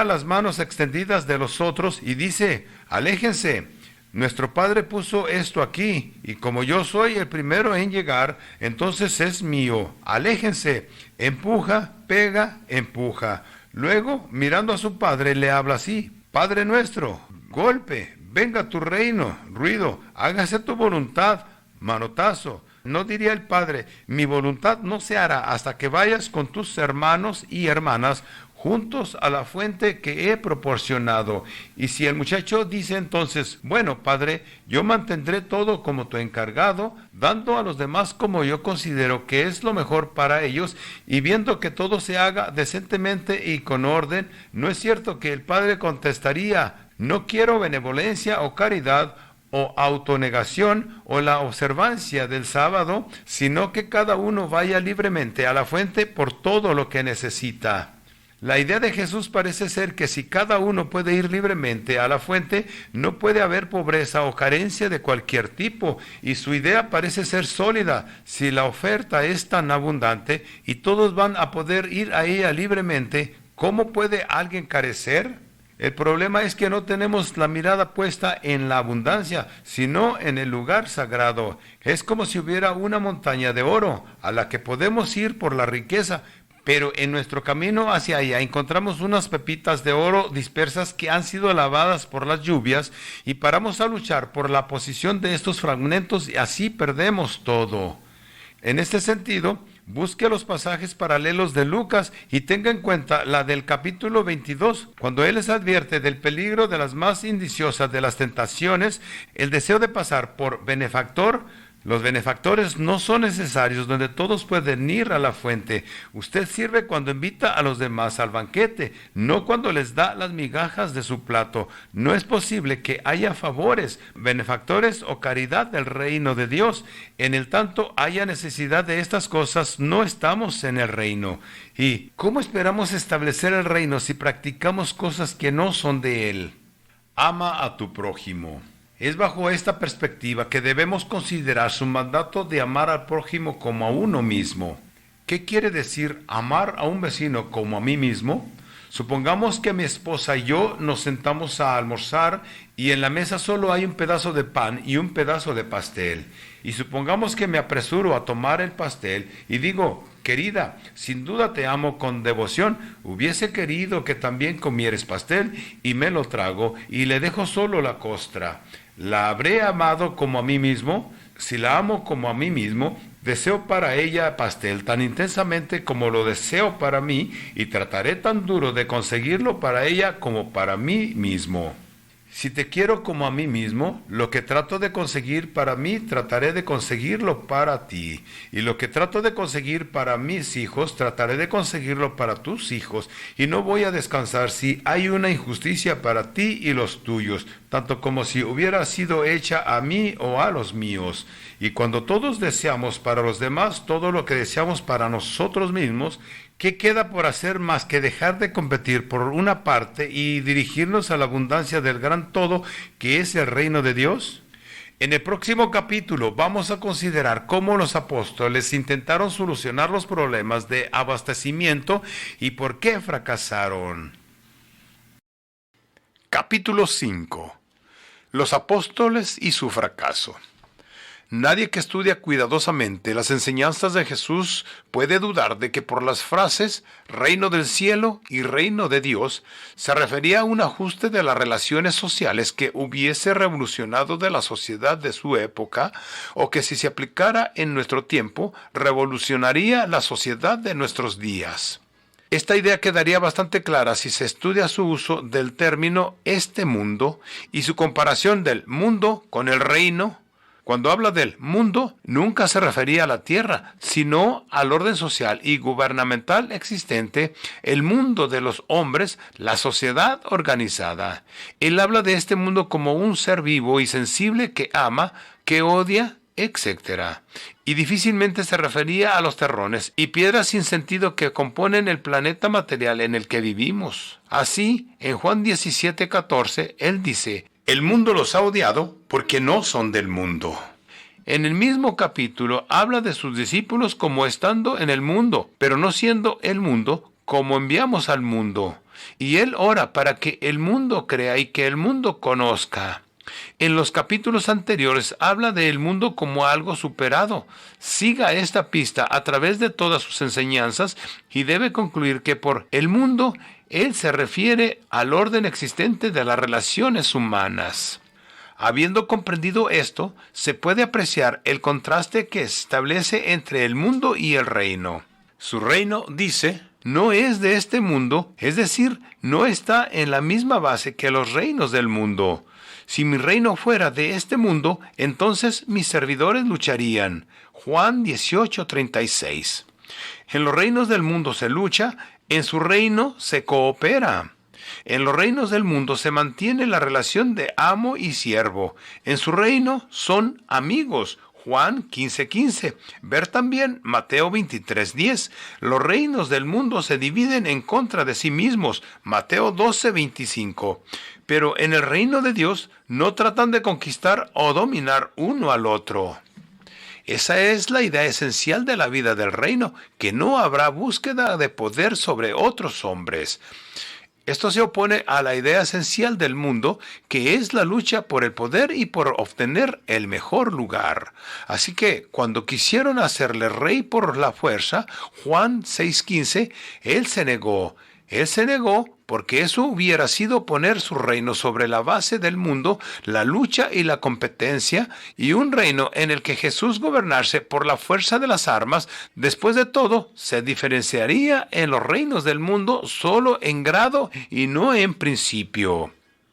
las manos extendidas de los otros y dice: aléjense. Nuestro Padre puso esto aquí, y como yo soy el primero en llegar, entonces es mío. Aléjense. Empuja, pega, empuja. Luego, mirando a su padre, le habla así: Padre nuestro, golpe, venga tu reino, ruido, hágase tu voluntad, manotazo. No diría el padre: mi voluntad no se hará hasta que vayas con tus hermanos y hermanas juntos a la fuente que he proporcionado. Y si el muchacho dice entonces: bueno, padre, yo mantendré todo como tu encargado, dando a los demás como yo considero que es lo mejor para ellos, y viendo que todo se haga decentemente y con orden, ¿no es cierto que el padre contestaría: no quiero benevolencia o caridad, o autonegación, o la observancia del sábado, sino que cada uno vaya libremente a la fuente por todo lo que necesita? La idea de Jesús parece ser que si cada uno puede ir libremente a la fuente, no puede haber pobreza o carencia de cualquier tipo, y su idea parece ser sólida. Si la oferta es tan abundante y todos van a poder ir a ella libremente, ¿cómo puede alguien carecer? El problema es que no tenemos la mirada puesta en la abundancia, sino en el lugar sagrado. Es como si hubiera una montaña de oro a la que podemos ir por la riqueza, pero en nuestro camino hacia allá encontramos unas pepitas de oro dispersas que han sido lavadas por las lluvias, y paramos a luchar por la posición de estos fragmentos y así perdemos todo. En este sentido, busque los pasajes paralelos de Lucas y tenga en cuenta la del capítulo 22, cuando él les advierte del peligro de las más indiciosas de las tentaciones, el deseo de pasar por benefactor. Los benefactores no son necesarios donde todos pueden ir a la fuente. Usted sirve cuando invita a los demás al banquete, no cuando les da las migajas de su plato. No es posible que haya favores, benefactores o caridad del reino de Dios. En el tanto haya necesidad de estas cosas, no estamos en el reino. ¿Y cómo esperamos establecer el reino si practicamos cosas que no son de él? Ama a tu prójimo. Es bajo esta perspectiva que debemos considerar su mandato de amar al prójimo como a uno mismo. ¿Qué quiere decir amar a un vecino como a mí mismo? Supongamos que mi esposa y yo nos sentamos a almorzar y en la mesa solo hay un pedazo de pan y un pedazo de pastel. Y supongamos que me apresuro a tomar el pastel y digo: querida, sin duda te amo con devoción, hubiese querido que también comieres pastel, y me lo trago y le dejo solo la costra. ¿La habré amado como a mí mismo? Si la amo como a mí mismo, deseo para ella pastel tan intensamente como lo deseo para mí, y trataré tan duro de conseguirlo para ella como para mí mismo. Si te quiero como a mí mismo, lo que trato de conseguir para mí, trataré de conseguirlo para ti. Y lo que trato de conseguir para mis hijos, trataré de conseguirlo para tus hijos. Y no voy a descansar si hay una injusticia para ti y los tuyos, tanto como si hubiera sido hecha a mí o a los míos. Y cuando todos deseamos para los demás todo lo que deseamos para nosotros mismos, ¿qué queda por hacer más que dejar de competir por una parte y dirigirnos a la abundancia del gran todo que es el reino de Dios? En el próximo capítulo vamos a considerar cómo los apóstoles intentaron solucionar los problemas de abastecimiento y por qué fracasaron. Capítulo 5. Los apóstoles y su fracaso. Nadie que estudia cuidadosamente las enseñanzas de Jesús puede dudar de que por las frases reino del cielo y reino de Dios se refería a un ajuste de las relaciones sociales que hubiese revolucionado de la sociedad de su época, o que si se aplicara en nuestro tiempo revolucionaría la sociedad de nuestros días. Esta idea quedaría bastante clara si se estudia su uso del término este mundo y su comparación del mundo con el reino. Cuando habla del mundo, nunca se refería a la tierra, sino al orden social y gubernamental existente, el mundo de los hombres, la sociedad organizada. Él habla de este mundo como un ser vivo y sensible que ama, que odia, etc. Y difícilmente se refería a los terrones y piedras sin sentido que componen el planeta material en el que vivimos. Así, en Juan 17:14, él dice: el mundo los ha odiado porque no son del mundo. En el mismo capítulo habla de sus discípulos como estando en el mundo, pero no siendo el mundo, como enviamos al mundo. Y él ora para que el mundo crea y que el mundo conozca. En los capítulos anteriores habla del mundo como algo superado. Siga esta pista a través de todas sus enseñanzas y debe concluir que por el mundo él se refiere al orden existente de las relaciones humanas. Habiendo comprendido esto, se puede apreciar el contraste que establece entre el mundo y el reino. Su reino, dice, no es de este mundo, es decir, no está en la misma base que los reinos del mundo. Si mi reino fuera de este mundo, entonces mis servidores lucharían. Juan 18:36. En los reinos del mundo se lucha, en su reino se coopera. En los reinos del mundo se mantiene la relación de amo y siervo. En su reino son amigos. Juan 15:15. Ver también Mateo 23:10. Los reinos del mundo se dividen en contra de sí mismos. Mateo 12:25. Pero en el reino de Dios no tratan de conquistar o dominar uno al otro. Esa es la idea esencial de la vida del reino, que no habrá búsqueda de poder sobre otros hombres. Esto se opone a la idea esencial del mundo, que es la lucha por el poder y por obtener el mejor lugar. Así que, cuando quisieron hacerle rey por la fuerza, Juan 6:15, Él se negó porque eso hubiera sido poner su reino sobre la base del mundo, la lucha y la competencia, y un reino en el que Jesús gobernase por la fuerza de las armas, después de todo, se diferenciaría en los reinos del mundo solo en grado y no en principio.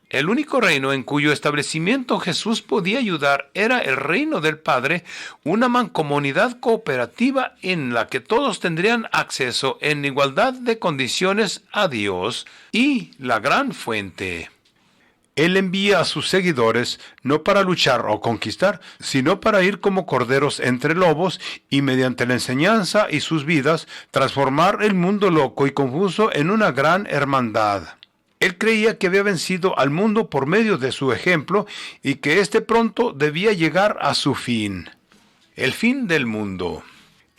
El único reino en cuyo establecimiento Jesús podía ayudar era el reino del Padre, una mancomunidad cooperativa en la que todos tendrían acceso en igualdad de condiciones a Dios y la gran fuente. Él envía a sus seguidores no para luchar o conquistar, sino para ir como corderos entre lobos y mediante la enseñanza y sus vidas transformar el mundo loco y confuso en una gran hermandad. Él creía que había vencido al mundo por medio de su ejemplo y que éste pronto debía llegar a su fin. El fin del mundo.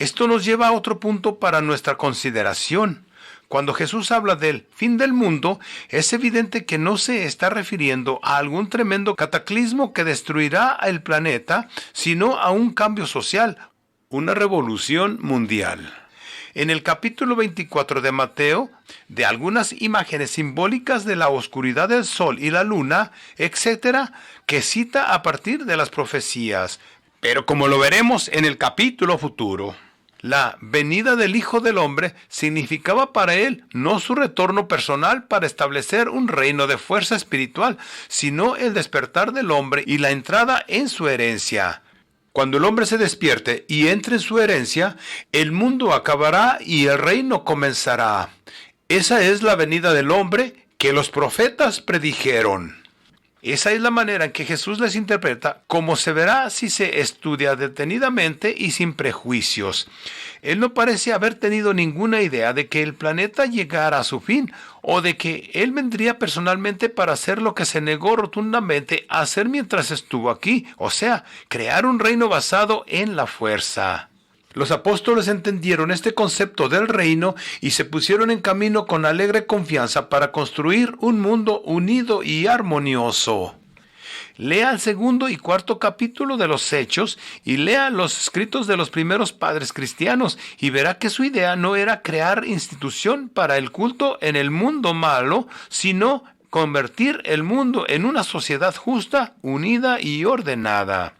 Esto nos lleva a otro punto para nuestra consideración. Cuando Jesús habla del fin del mundo, es evidente que no se está refiriendo a algún tremendo cataclismo que destruirá el planeta, sino a un cambio social, una revolución mundial. En el capítulo 24 de Mateo, de algunas imágenes simbólicas de la oscuridad del sol y la luna, etc., que cita a partir de las profecías. Pero como lo veremos en el capítulo futuro, la venida del Hijo del Hombre significaba para él no su retorno personal para establecer un reino de fuerza espiritual, sino el despertar del hombre y la entrada en su herencia. Cuando el hombre se despierte y entre en su herencia, el mundo acabará y el reino comenzará. Esa es la venida del hombre que los profetas predijeron. Esa es la manera en que Jesús les interpreta, como se verá si se estudia detenidamente y sin prejuicios. Él no parece haber tenido ninguna idea de que el planeta llegara a su fin, o de que Él vendría personalmente para hacer lo que se negó rotundamente a hacer mientras estuvo aquí, o sea, crear un reino basado en la fuerza. Los apóstoles entendieron este concepto del reino y se pusieron en camino con alegre confianza para construir un mundo unido y armonioso. Lea el 2 y 4 capítulo de los Hechos y lea los escritos de los primeros padres cristianos y verá que su idea no era crear institución para el culto en el mundo malo, sino convertir el mundo en una sociedad justa, unida y ordenada.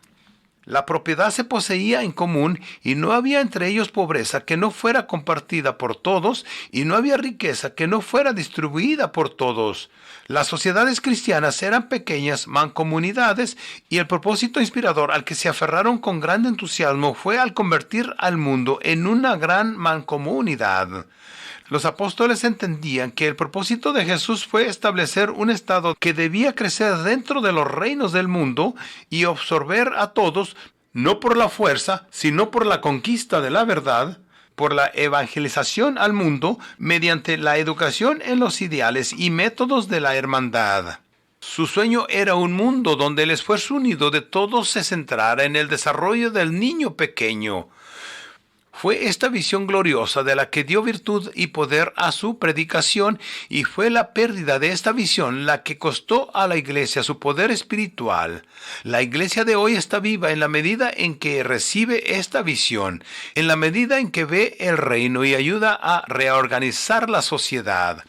La propiedad se poseía en común y no había entre ellos pobreza que no fuera compartida por todos y no había riqueza que no fuera distribuida por todos. Las sociedades cristianas eran pequeñas mancomunidades y el propósito inspirador al que se aferraron con gran entusiasmo fue al convertir al mundo en una gran mancomunidad. Los apóstoles entendían que el propósito de Jesús fue establecer un estado que debía crecer dentro de los reinos del mundo y absorber a todos, no por la fuerza, sino por la conquista de la verdad, por la evangelización al mundo, mediante la educación en los ideales y métodos de la hermandad. Su sueño era un mundo donde el esfuerzo unido de todos se centrara en el desarrollo del niño pequeño. Fue esta visión gloriosa de la que dio virtud y poder a su predicación, y fue la pérdida de esta visión la que costó a la iglesia su poder espiritual. La iglesia de hoy está viva en la medida en que recibe esta visión, en la medida en que ve el reino y ayuda a reorganizar la sociedad.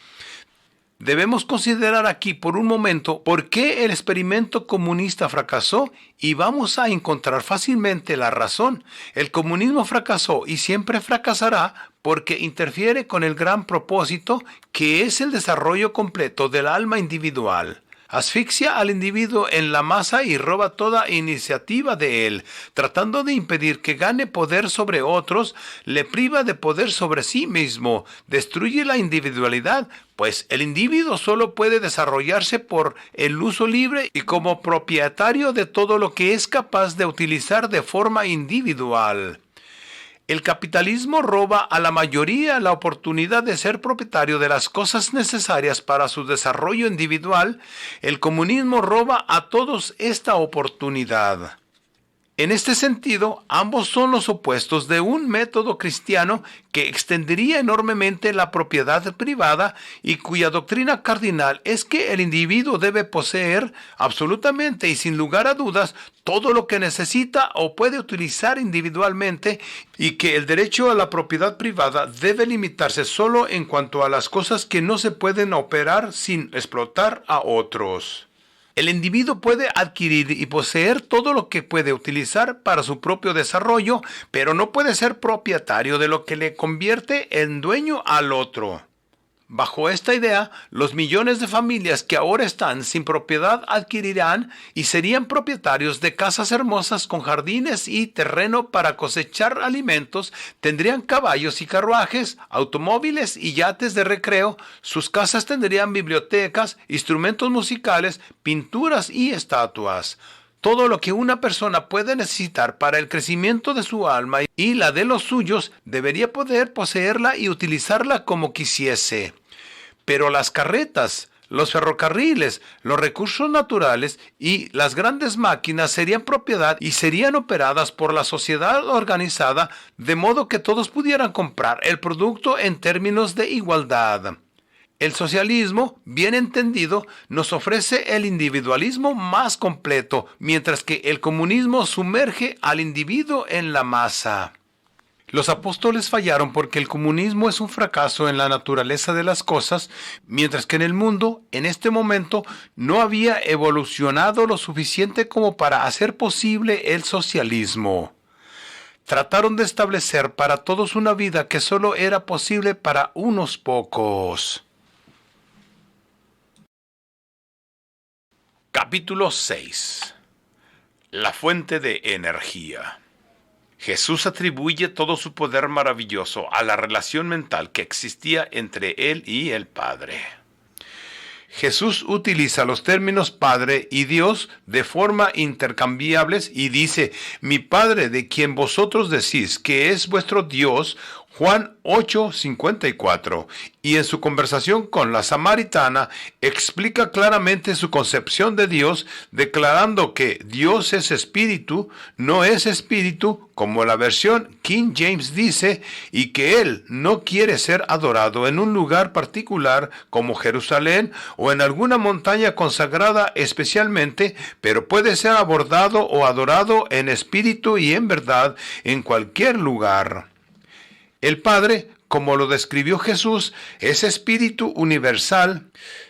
Debemos considerar aquí por un momento por qué el experimento comunista fracasó y vamos a encontrar fácilmente la razón. El comunismo fracasó y siempre fracasará porque interfiere con el gran propósito que es el desarrollo completo del alma individual. Asfixia al individuo en la masa y roba toda iniciativa de él, tratando de impedir que gane poder sobre otros, le priva de poder sobre sí mismo, destruye la individualidad, pues el individuo solo puede desarrollarse por el uso libre y como propietario de todo lo que es capaz de utilizar de forma individual. El capitalismo roba a la mayoría la oportunidad de ser propietario de las cosas necesarias para su desarrollo individual. El comunismo roba a todos esta oportunidad. En este sentido, ambos son los opuestos de un método cristiano que extendería enormemente la propiedad privada y cuya doctrina cardinal es que el individuo debe poseer absolutamente y sin lugar a dudas todo lo que necesita o puede utilizar individualmente y que el derecho a la propiedad privada debe limitarse solo en cuanto a las cosas que no se pueden operar sin explotar a otros. El individuo puede adquirir y poseer todo lo que puede utilizar para su propio desarrollo, pero no puede ser propietario de lo que le convierte en dueño al otro. Bajo esta idea, los millones de familias que ahora están sin propiedad adquirirán y serían propietarios de casas hermosas con jardines y terreno para cosechar alimentos, tendrían caballos y carruajes, automóviles y yates de recreo, sus casas tendrían bibliotecas, instrumentos musicales, pinturas y estatuas. Todo lo que una persona puede necesitar para el crecimiento de su alma y la de los suyos, debería poder poseerla y utilizarla como quisiese. Pero las carretas, los ferrocarriles, los recursos naturales y las grandes máquinas serían propiedad y serían operadas por la sociedad organizada, de modo que todos pudieran comprar el producto en términos de igualdad. El socialismo, bien entendido, nos ofrece el individualismo más completo, mientras que el comunismo sumerge al individuo en la masa. Los apóstoles fallaron porque el comunismo es un fracaso en la naturaleza de las cosas, mientras que en el mundo, en este momento, no había evolucionado lo suficiente como para hacer posible el socialismo. Trataron de establecer para todos una vida que solo era posible para unos pocos. Capítulo 6. La fuente de energía. Jesús atribuye todo su poder maravilloso a la relación mental que existía entre él y el Padre. Jesús utiliza los términos Padre y Dios de forma intercambiables y dice: mi Padre, de quien vosotros decís que es vuestro Dios, Juan 8:54, y en su conversación con la samaritana explica claramente su concepción de Dios, declarando que Dios es espíritu, no es espíritu, como la versión King James dice, y que Él no quiere ser adorado en un lugar particular como Jerusalén o en alguna montaña consagrada especialmente, pero puede ser abordado o adorado en espíritu y en verdad en cualquier lugar. El Padre, como lo describió Jesús, es espíritu universal,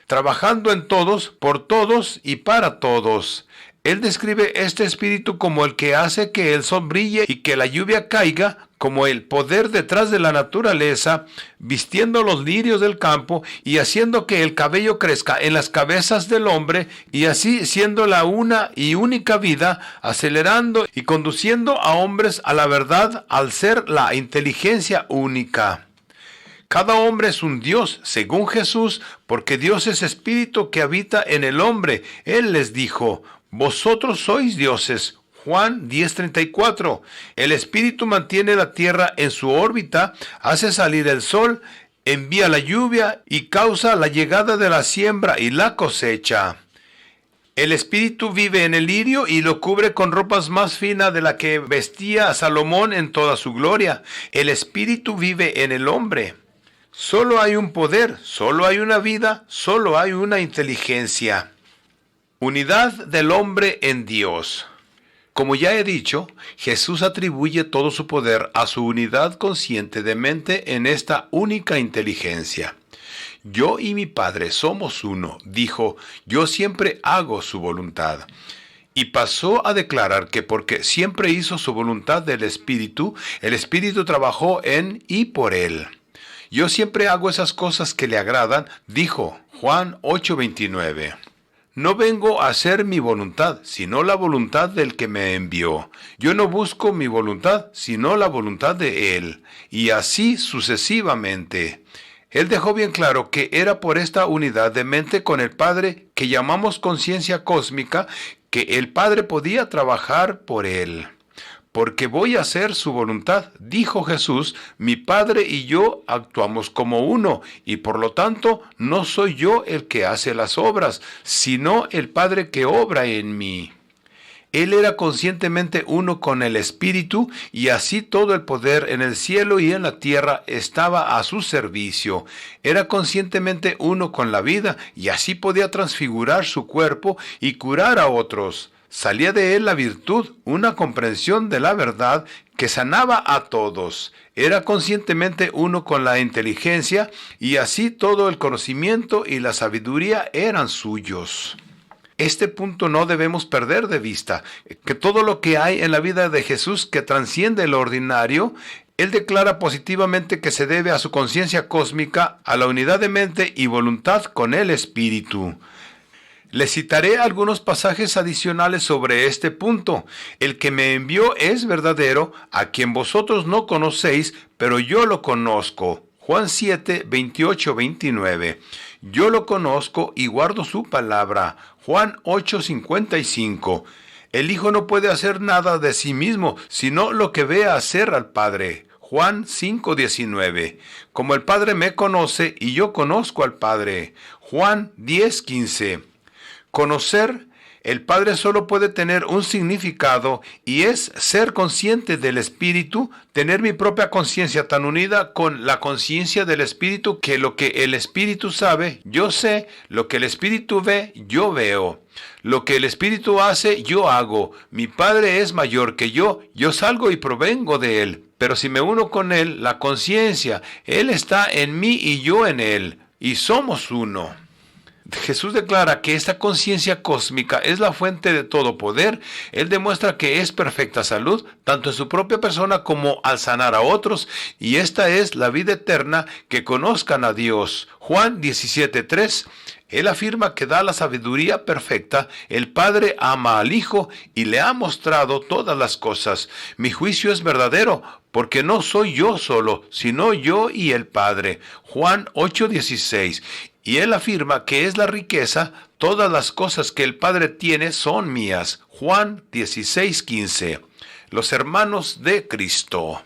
trabajando en todos, por todos y para todos. Él describe este espíritu como el que hace que el sol brille y que la lluvia caiga, como el poder detrás de la naturaleza, vistiendo los lirios del campo y haciendo que el cabello crezca en las cabezas del hombre, y así siendo la una y única vida, acelerando y conduciendo a hombres a la verdad al ser la inteligencia única. Cada hombre es un Dios, según Jesús, porque Dios es espíritu que habita en el hombre. Él les dijo: vosotros sois dioses. Juan 10:34. El espíritu mantiene la tierra en su órbita, hace salir el sol, envía la lluvia y causa la llegada de la siembra y la cosecha. El espíritu vive en el lirio y lo cubre con ropas más finas de la que vestía a Salomón en toda su gloria. El espíritu vive en el hombre. Solo hay un poder, solo hay una vida, solo hay una inteligencia. Unidad del hombre en Dios. Como ya he dicho, Jesús atribuye todo su poder a su unidad consciente de mente en esta única inteligencia. Yo y mi Padre somos uno, dijo, yo siempre hago su voluntad. Y pasó a declarar que porque siempre hizo su voluntad del Espíritu, el Espíritu trabajó en y por él. Yo siempre hago esas cosas que le agradan, dijo Juan 8:29. No vengo a hacer mi voluntad, sino la voluntad del que me envió. Yo no busco mi voluntad, sino la voluntad de él. Y así sucesivamente. Él dejó bien claro que era por esta unidad de mente con el Padre, que llamamos conciencia cósmica, que el Padre podía trabajar por él. Porque voy a hacer su voluntad, dijo Jesús, mi Padre y yo actuamos como uno, y por lo tanto no soy yo el que hace las obras, sino el Padre que obra en mí. Él era conscientemente uno con el Espíritu, y así todo el poder en el cielo y en la tierra estaba a su servicio. Era conscientemente uno con la vida, y así podía transfigurar su cuerpo y curar a otros. Salía de él la virtud, una comprensión de la verdad que sanaba a todos. Era conscientemente uno con la inteligencia, y así todo el conocimiento y la sabiduría eran suyos. Este punto no debemos perder de vista, que todo lo que hay en la vida de Jesús que transciende lo ordinario, él declara positivamente que se debe a su conciencia cósmica, a la unidad de mente y voluntad con el Espíritu. Les citaré algunos pasajes adicionales sobre este punto. El que me envió es verdadero, a quien vosotros no conocéis, pero yo lo conozco. Juan 7, 28, 29. Yo lo conozco y guardo su palabra. Juan 8, 55. El Hijo no puede hacer nada de sí mismo, sino lo que ve hacer al Padre. Juan 5, 19. Como el Padre me conoce y yo conozco al Padre. Juan 10, 15. Conocer el Padre solo puede tener un significado, y es ser consciente del Espíritu, tener mi propia conciencia tan unida con la conciencia del Espíritu que lo que el Espíritu sabe, yo sé, lo que el Espíritu ve, yo veo. Lo que el Espíritu hace, yo hago. Mi Padre es mayor que yo salgo y provengo de Él. Pero si me uno con Él, la conciencia, Él está en mí y yo en Él, y somos uno. Jesús declara que esta conciencia cósmica es la fuente de todo poder. Él demuestra que es perfecta salud, tanto en su propia persona como al sanar a otros, y esta es la vida eterna, que conozcan a Dios. Juan 17:3. Él afirma que da la sabiduría perfecta. El Padre ama al Hijo y le ha mostrado todas las cosas. Mi juicio es verdadero, porque no soy yo solo, sino yo y el Padre. Juan 8:16. Y él afirma que es la riqueza, todas las cosas que el Padre tiene son mías. Juan 16:15. Los hermanos de Cristo.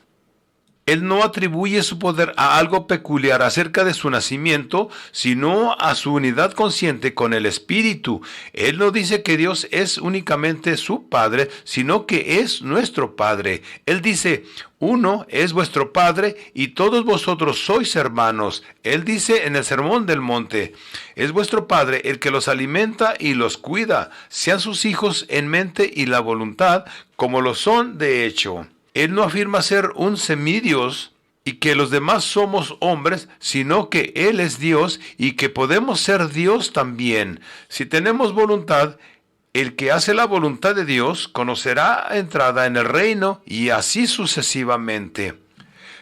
Él no atribuye su poder a algo peculiar acerca de su nacimiento, sino a su unidad consciente con el Espíritu. Él no dice que Dios es únicamente su Padre, sino que es nuestro Padre. Él dice, uno es vuestro Padre y todos vosotros sois hermanos. Él dice en el Sermón del Monte, es vuestro Padre el que los alimenta y los cuida. Sean sus hijos en mente y la voluntad, como lo son de hecho. Él no afirma ser un semidios y que los demás somos hombres, sino que Él es Dios y que podemos ser Dios también. Si tenemos voluntad, el que hace la voluntad de Dios conocerá entrada en el reino, y así sucesivamente.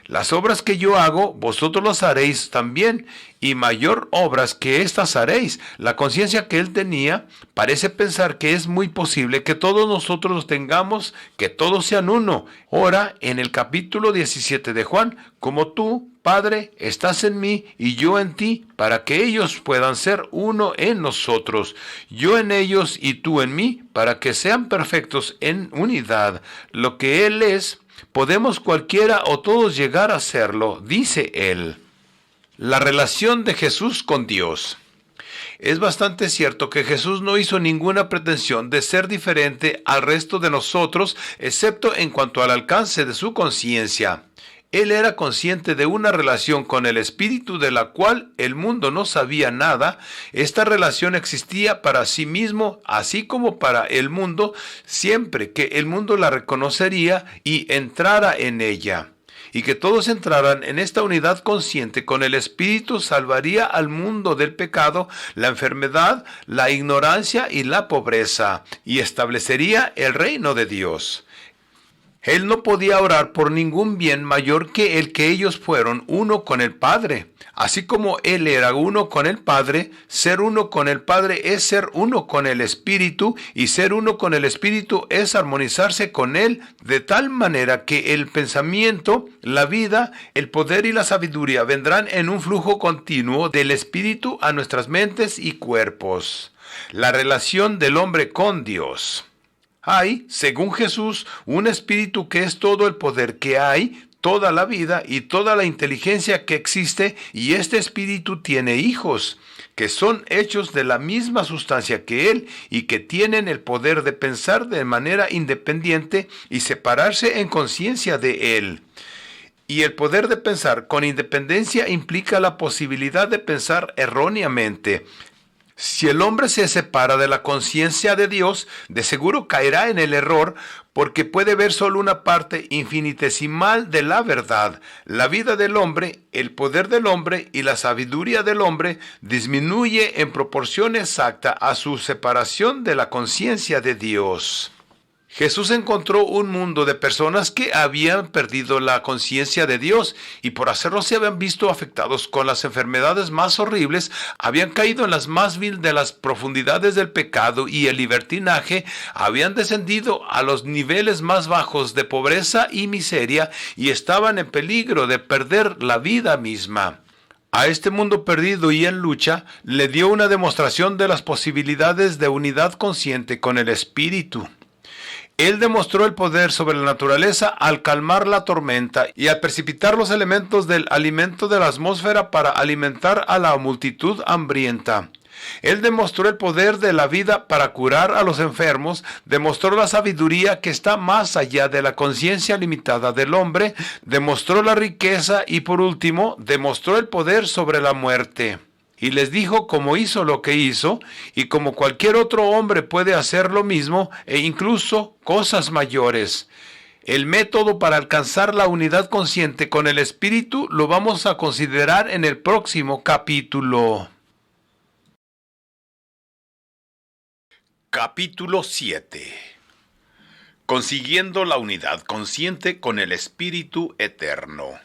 Las obras que yo hago, vosotros las haréis también, y mayor obras que éstas haréis. La conciencia que él tenía parece pensar que es muy posible que todos nosotros los tengamos, que todos sean uno. Ora en el capítulo 17 de Juan, como tú, Padre, estás en mí y yo en ti, para que ellos puedan ser uno en nosotros, yo en ellos y tú en mí, para que sean perfectos en unidad. Lo que Él es, podemos cualquiera o todos llegar a serlo, dice Él. La relación de Jesús con Dios. Es bastante cierto que Jesús no hizo ninguna pretensión de ser diferente al resto de nosotros, excepto en cuanto al alcance de su conciencia. Él era consciente de una relación con el Espíritu de la cual el mundo no sabía nada. Esta relación existía para sí mismo, así como para el mundo, siempre que el mundo la reconocería y entrara en ella. Y que todos entraran en esta unidad consciente con el Espíritu salvaría al mundo del pecado, la enfermedad, la ignorancia y la pobreza, y establecería el reino de Dios. Él no podía orar por ningún bien mayor que el que ellos fueron uno con el Padre. Así como Él era uno con el Padre, ser uno con el Padre es ser uno con el Espíritu, y ser uno con el Espíritu es armonizarse con Él de tal manera que el pensamiento, la vida, el poder y la sabiduría vendrán en un flujo continuo del Espíritu a nuestras mentes y cuerpos. La relación del hombre con Dios. Hay, según Jesús, un espíritu que es todo el poder que hay, toda la vida y toda la inteligencia que existe, y este espíritu tiene hijos, que son hechos de la misma sustancia que él y que tienen el poder de pensar de manera independiente y separarse en conciencia de él. Y el poder de pensar con independencia implica la posibilidad de pensar erróneamente. Si el hombre se separa de la conciencia de Dios, de seguro caerá en el error, porque puede ver solo una parte infinitesimal de la verdad. La vida del hombre, el poder del hombre y la sabiduría del hombre disminuye en proporción exacta a su separación de la conciencia de Dios. Jesús encontró un mundo de personas que habían perdido la conciencia de Dios y por hacerlo se habían visto afectados con las enfermedades más horribles, habían caído en las más vil de las profundidades del pecado y el libertinaje, habían descendido a los niveles más bajos de pobreza y miseria y estaban en peligro de perder la vida misma. A este mundo perdido y en lucha le dio una demostración de las posibilidades de unidad consciente con el Espíritu. Él demostró el poder sobre la naturaleza al calmar la tormenta y al precipitar los elementos del alimento de la atmósfera para alimentar a la multitud hambrienta. Él demostró el poder de la vida para curar a los enfermos, demostró la sabiduría que está más allá de la conciencia limitada del hombre, demostró la riqueza y por último, demostró el poder sobre la muerte. Y les dijo cómo hizo lo que hizo, y como cualquier otro hombre puede hacer lo mismo, e incluso cosas mayores. El método para alcanzar la unidad consciente con el Espíritu lo vamos a considerar en el próximo capítulo. Capítulo 7. Consiguiendo la unidad consciente con el Espíritu Eterno.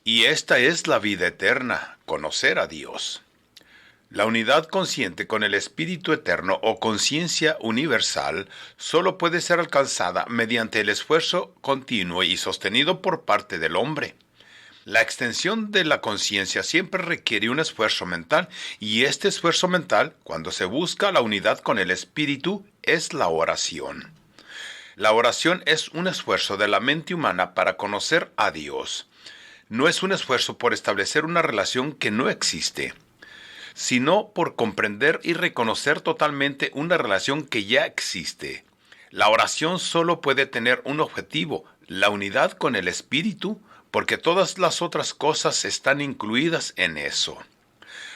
Y esta es la vida eterna, conocer a Dios. La unidad consciente con el Espíritu Eterno o conciencia universal solo puede ser alcanzada mediante el esfuerzo continuo y sostenido por parte del hombre. La extensión de la conciencia siempre requiere un esfuerzo mental, y este esfuerzo mental, cuando se busca la unidad con el Espíritu, es la oración. La oración es un esfuerzo de la mente humana para conocer a Dios. No es un esfuerzo por establecer una relación que no existe, sino por comprender y reconocer totalmente una relación que ya existe. La oración solo puede tener un objetivo, la unidad con el Espíritu, porque todas las otras cosas están incluidas en eso.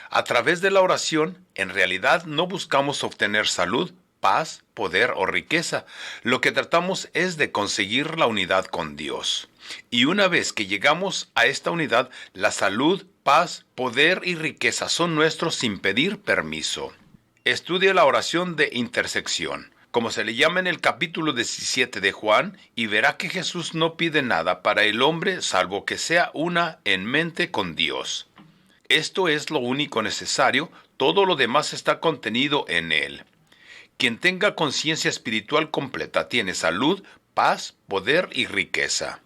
A través de la oración, en realidad no buscamos obtener salud, paz, poder o riqueza. Lo que tratamos es de conseguir la unidad con Dios. Y una vez que llegamos a esta unidad, la salud, paz, poder y riqueza son nuestros sin pedir permiso. Estudie la oración de intersección, como se le llama en el capítulo 17 de Juan, y verá que Jesús no pide nada para el hombre salvo que sea una en mente con Dios. Esto es lo único necesario, todo lo demás está contenido en él. Quien tenga conciencia espiritual completa tiene salud, paz, poder y riqueza.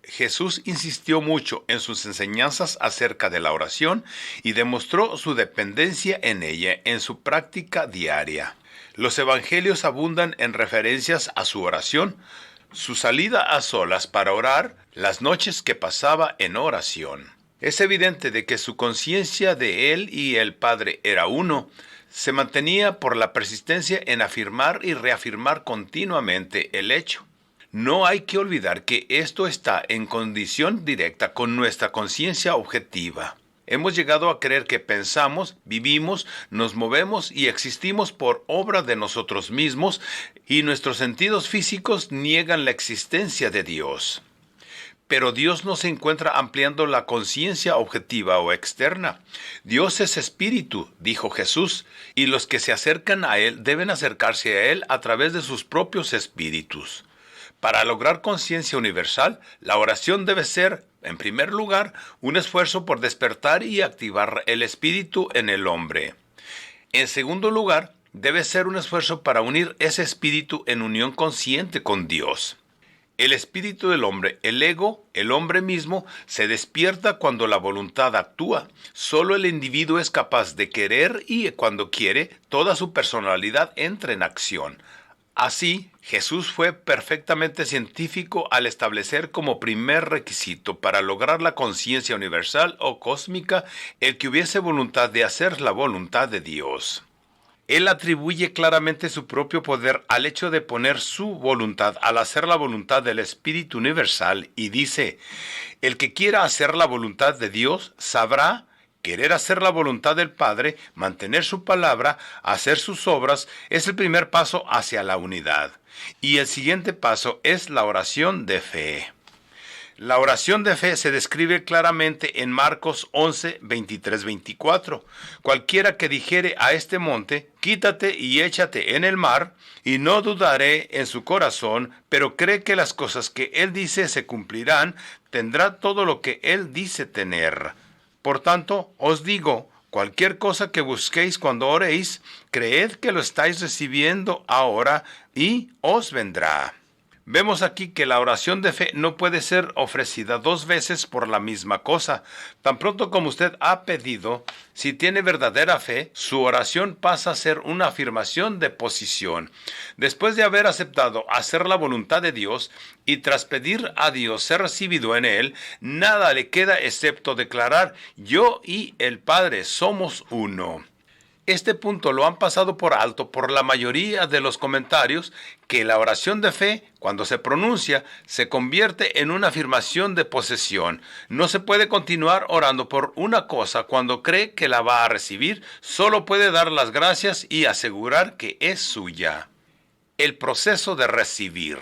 Jesús insistió mucho en sus enseñanzas acerca de la oración y demostró su dependencia en ella en su práctica diaria. Los evangelios abundan en referencias a su oración, su salida a solas para orar, las noches que pasaba en oración. Es evidente de que su conciencia de él y el Padre era uno. Se mantenía por la persistencia en afirmar y reafirmar continuamente el hecho. No hay que olvidar que esto está en condición directa con nuestra conciencia objetiva. Hemos llegado a creer que pensamos, vivimos, nos movemos y existimos por obra de nosotros mismos, y nuestros sentidos físicos niegan la existencia de Dios. Pero Dios no se encuentra ampliando la conciencia objetiva o externa. Dios es espíritu, dijo Jesús, y los que se acercan a Él deben acercarse a Él a través de sus propios espíritus. Para lograr conciencia universal, la oración debe ser, en primer lugar, un esfuerzo por despertar y activar el espíritu en el hombre. En segundo lugar, debe ser un esfuerzo para unir ese espíritu en unión consciente con Dios. El espíritu del hombre, el ego, el hombre mismo, se despierta cuando la voluntad actúa. Solo el individuo es capaz de querer y cuando quiere, toda su personalidad entra en acción. Así, Jesús fue perfectamente científico al establecer como primer requisito para lograr la conciencia universal o cósmica el que hubiese voluntad de hacer la voluntad de Dios. Él atribuye claramente su propio poder al hecho de poner su voluntad al hacer la voluntad del Espíritu Universal y dice, el que quiera hacer la voluntad de Dios sabrá querer hacer la voluntad del Padre, mantener su palabra, hacer sus obras, es el primer paso hacia la unidad. Y el siguiente paso es la oración de fe. La oración de fe se describe claramente en Marcos 11, 23, 24. Cualquiera que dijere a este monte, quítate y échate en el mar, y no dudaré en su corazón, pero cree que las cosas que él dice se cumplirán, tendrá todo lo que él dice tener. Por tanto, os digo, cualquier cosa que busquéis cuando oréis, creed que lo estáis recibiendo ahora, y os vendrá. Vemos aquí que la oración de fe no puede ser ofrecida dos veces por la misma cosa. Tan pronto como usted ha pedido, si tiene verdadera fe, su oración pasa a ser una afirmación de posición. Después de haber aceptado hacer la voluntad de Dios y tras pedir a Dios ser recibido en Él, nada le queda excepto declarar: yo y el Padre somos uno. Este punto lo han pasado por alto por la mayoría de los comentarios, que la oración de fe, cuando se pronuncia, se convierte en una afirmación de posesión. No se puede continuar orando por una cosa cuando cree que la va a recibir, solo puede dar las gracias y asegurar que es suya. El proceso de recibir.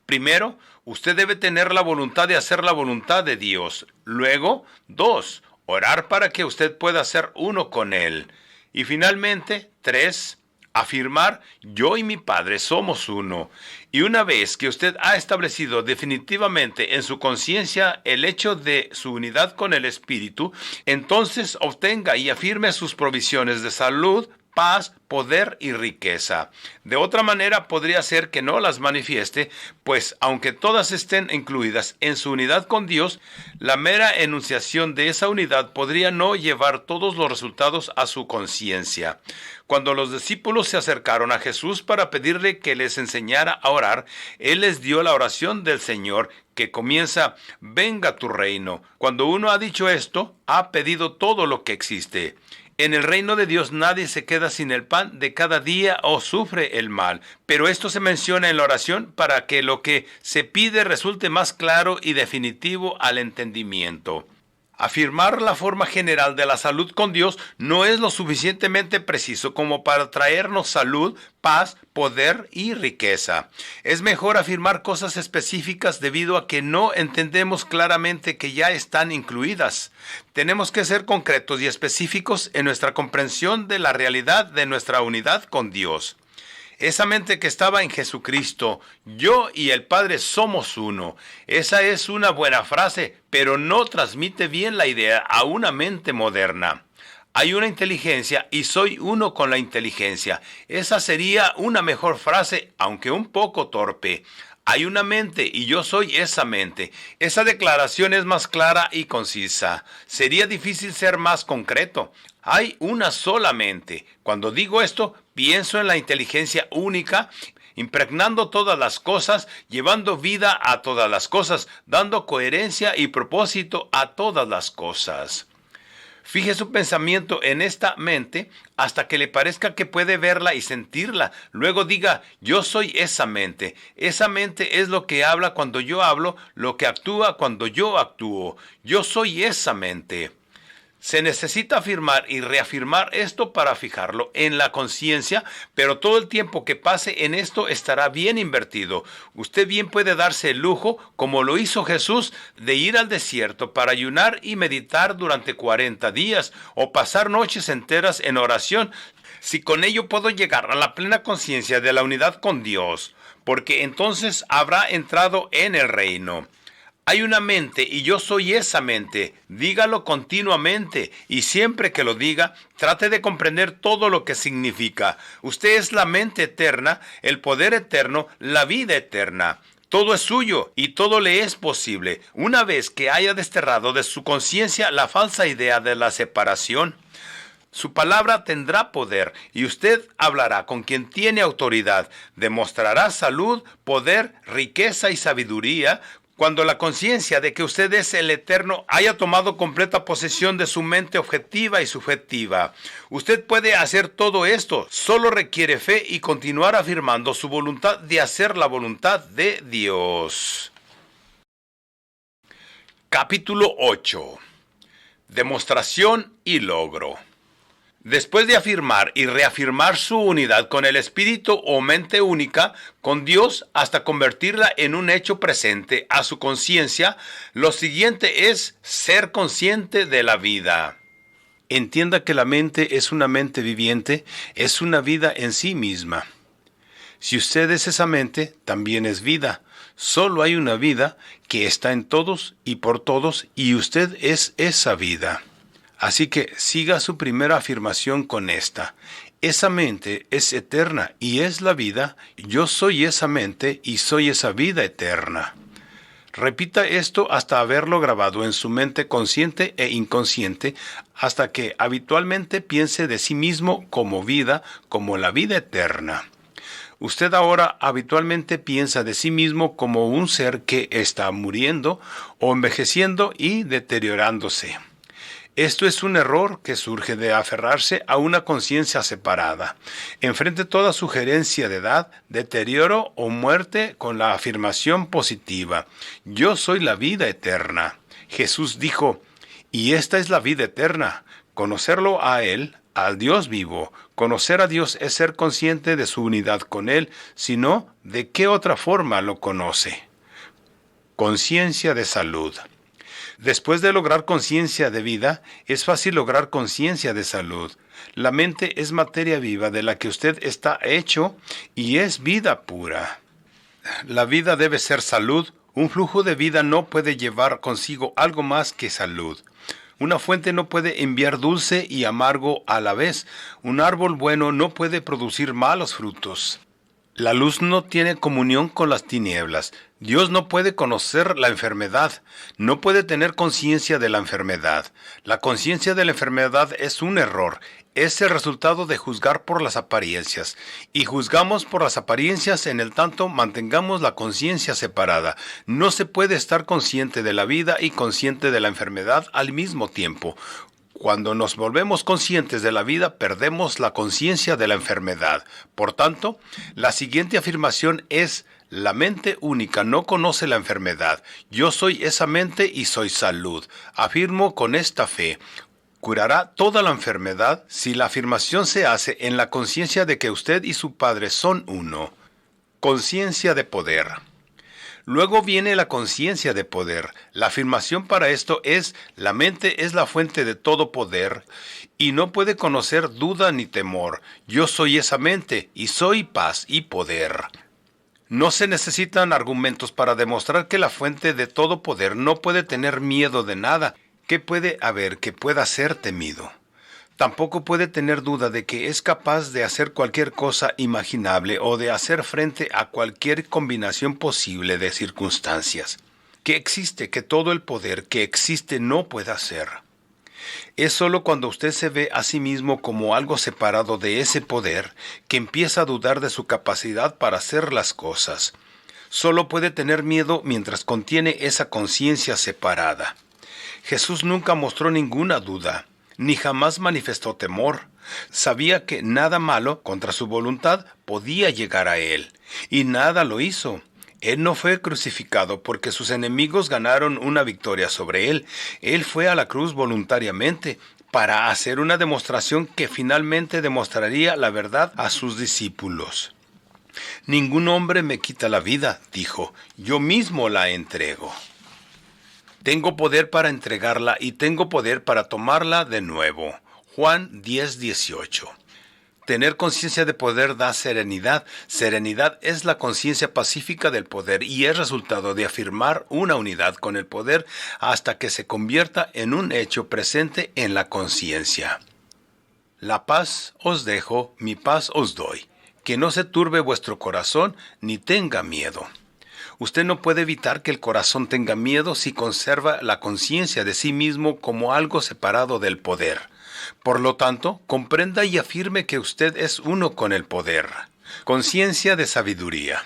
Primero, usted debe tener la voluntad de hacer la voluntad de Dios. Luego, 2, orar para que usted pueda ser uno con Él. Y finalmente, 3, afirmar: yo y mi Padre somos uno. Y una vez que usted ha establecido definitivamente en su conciencia el hecho de su unidad con el Espíritu, entonces obtenga y afirme sus provisiones de salud, paz, poder y riqueza. De otra manera podría ser que no las manifieste, pues aunque todas estén incluidas en su unidad con Dios, la mera enunciación de esa unidad podría no llevar todos los resultados a su conciencia. Cuando los discípulos se acercaron a Jesús para pedirle que les enseñara a orar, Él les dio la oración del Señor, que comienza: venga tu reino. Cuando uno ha dicho esto, ha pedido todo lo que existe. En el reino de Dios nadie se queda sin el pan de cada día o sufre el mal, pero esto se menciona en la oración para que lo que se pide resulte más claro y definitivo al entendimiento. Afirmar la forma general de la salud con Dios no es lo suficientemente preciso como para traernos salud, paz, poder y riqueza. Es mejor afirmar cosas específicas debido a que no entendemos claramente que ya están incluidas. Tenemos que ser concretos y específicos en nuestra comprensión de la realidad de nuestra unidad con Dios. Esa mente que estaba en Jesucristo, yo y el Padre somos uno. Esa es una buena frase, pero no transmite bien la idea a una mente moderna. Hay una inteligencia y soy uno con la inteligencia. Esa sería una mejor frase, aunque un poco torpe. Hay una mente y yo soy esa mente. Esa declaración es más clara y concisa. Sería difícil ser más concreto. Hay una sola mente. Cuando digo esto, pienso en la inteligencia única impregnando todas las cosas, llevando vida a todas las cosas, dando coherencia y propósito a todas las cosas. Fije su pensamiento en esta mente hasta que le parezca que puede verla y sentirla. Luego diga, yo soy esa mente. Esa mente es lo que habla cuando yo hablo, lo que actúa cuando yo actúo. Yo soy esa mente. Se necesita afirmar y reafirmar esto para fijarlo en la conciencia, pero todo el tiempo que pase en esto estará bien invertido. Usted bien puede darse el lujo, como lo hizo Jesús, de ir al desierto para ayunar y meditar durante 40 días o pasar noches enteras en oración, si con ello puedo llegar a la plena conciencia de la unidad con Dios, porque entonces habrá entrado en el reino. Hay una mente y yo soy esa mente. Dígalo continuamente y siempre que lo diga, trate de comprender todo lo que significa. Usted es la mente eterna, el poder eterno, la vida eterna. Todo es suyo y todo le es posible, una vez que haya desterrado de su conciencia la falsa idea de la separación. Su palabra tendrá poder y usted hablará con quien tiene autoridad. Demostrará salud, poder, riqueza y sabiduría cuando la conciencia de que usted es el eterno haya tomado completa posesión de su mente objetiva y subjetiva. Usted puede hacer todo esto, solo requiere fe y continuar afirmando su voluntad de hacer la voluntad de Dios. Capítulo 8. Demostración y logro. Después de afirmar y reafirmar su unidad con el Espíritu o mente única, con Dios, hasta convertirla en un hecho presente a su conciencia, lo siguiente es ser consciente de la vida. Entienda que la mente es una mente viviente, es una vida en sí misma. Si usted es esa mente, también es vida. Solo hay una vida que está en todos y por todos, y usted es esa vida. Así que siga su primera afirmación con esta. Esa mente es eterna y es la vida. Yo soy esa mente y soy esa vida eterna. Repita esto hasta haberlo grabado en su mente consciente e inconsciente, hasta que habitualmente piense de sí mismo como vida, como la vida eterna. Usted ahora habitualmente piensa de sí mismo como un ser que está muriendo o envejeciendo y deteriorándose. Esto es un error que surge de aferrarse a una conciencia separada. Enfrente toda sugerencia de edad, deterioro o muerte con la afirmación positiva. Yo soy la vida eterna. Jesús dijo, y esta es la vida eterna, conocerlo a Él, al Dios vivo. Conocer a Dios es ser consciente de su unidad con Él, sino ¿de qué otra forma lo conoce? Conciencia de salud. Después de lograr conciencia de vida, es fácil lograr conciencia de salud. La mente es materia viva de la que usted está hecho y es vida pura. La vida debe ser salud. Un flujo de vida no puede llevar consigo algo más que salud. Una fuente no puede enviar dulce y amargo a la vez. Un árbol bueno no puede producir malos frutos. La luz no tiene comunión con las tinieblas. Dios no puede conocer la enfermedad, no puede tener conciencia de la enfermedad. La conciencia de la enfermedad es un error, es el resultado de juzgar por las apariencias. Y juzgamos por las apariencias en el tanto mantengamos la conciencia separada. No se puede estar consciente de la vida y consciente de la enfermedad al mismo tiempo. Cuando nos volvemos conscientes de la vida, perdemos la conciencia de la enfermedad. Por tanto, la siguiente afirmación es, la mente única no conoce la enfermedad. Yo soy esa mente y soy salud. Afirmo con esta fe. Curará toda la enfermedad si la afirmación se hace en la conciencia de que usted y su Padre son uno. Conciencia de poder. Luego viene la conciencia de poder. La afirmación para esto es, la mente es la fuente de todo poder y no puede conocer duda ni temor. Yo soy esa mente y soy paz y poder. No se necesitan argumentos para demostrar que la fuente de todo poder no puede tener miedo de nada. ¿Qué puede haber que pueda ser temido? Tampoco puede tener duda de que es capaz de hacer cualquier cosa imaginable o de hacer frente a cualquier combinación posible de circunstancias. Que existe que todo el poder que existe no pueda hacer. Es solo cuando usted se ve a sí mismo como algo separado de ese poder que empieza a dudar de su capacidad para hacer las cosas. Solo puede tener miedo mientras contiene esa conciencia separada. Jesús nunca mostró ninguna duda, ni jamás manifestó temor. Sabía que nada malo contra su voluntad podía llegar a él, y nada lo hizo. Él no fue crucificado porque sus enemigos ganaron una victoria sobre él. Él fue a la cruz voluntariamente para hacer una demostración que finalmente demostraría la verdad a sus discípulos. Ningún hombre me quita la vida, dijo, yo mismo la entrego. Tengo poder para entregarla y tengo poder para tomarla de nuevo. Juan 10:18. Tener conciencia de poder da serenidad. Serenidad es la conciencia pacífica del poder y es resultado de afirmar una unidad con el poder hasta que se convierta en un hecho presente en la conciencia. La paz os dejo, mi paz os doy. Que no se turbe vuestro corazón ni tenga miedo. Usted no puede evitar que el corazón tenga miedo si conserva la conciencia de sí mismo como algo separado del poder. Por lo tanto, comprenda y afirme que usted es uno con el poder. Conciencia de sabiduría.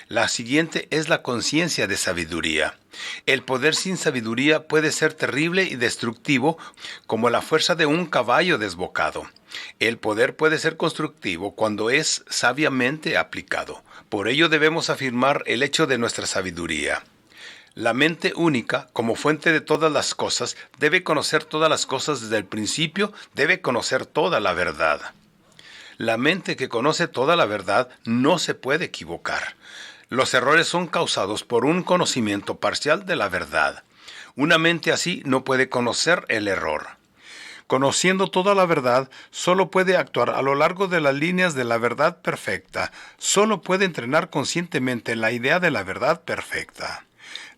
La siguiente es la conciencia de sabiduría. El poder sin sabiduría puede ser terrible y destructivo como la fuerza de un caballo desbocado. El poder puede ser constructivo cuando es sabiamente aplicado. Por ello debemos afirmar el hecho de nuestra sabiduría. La mente única, como fuente de todas las cosas, debe conocer todas las cosas desde el principio, debe conocer toda la verdad. La mente que conoce toda la verdad no se puede equivocar. Los errores son causados por un conocimiento parcial de la verdad. Una mente así no puede conocer el error. Conociendo toda la verdad, solo puede actuar a lo largo de las líneas de la verdad perfecta. Solo puede entrenar conscientemente la idea de la verdad perfecta.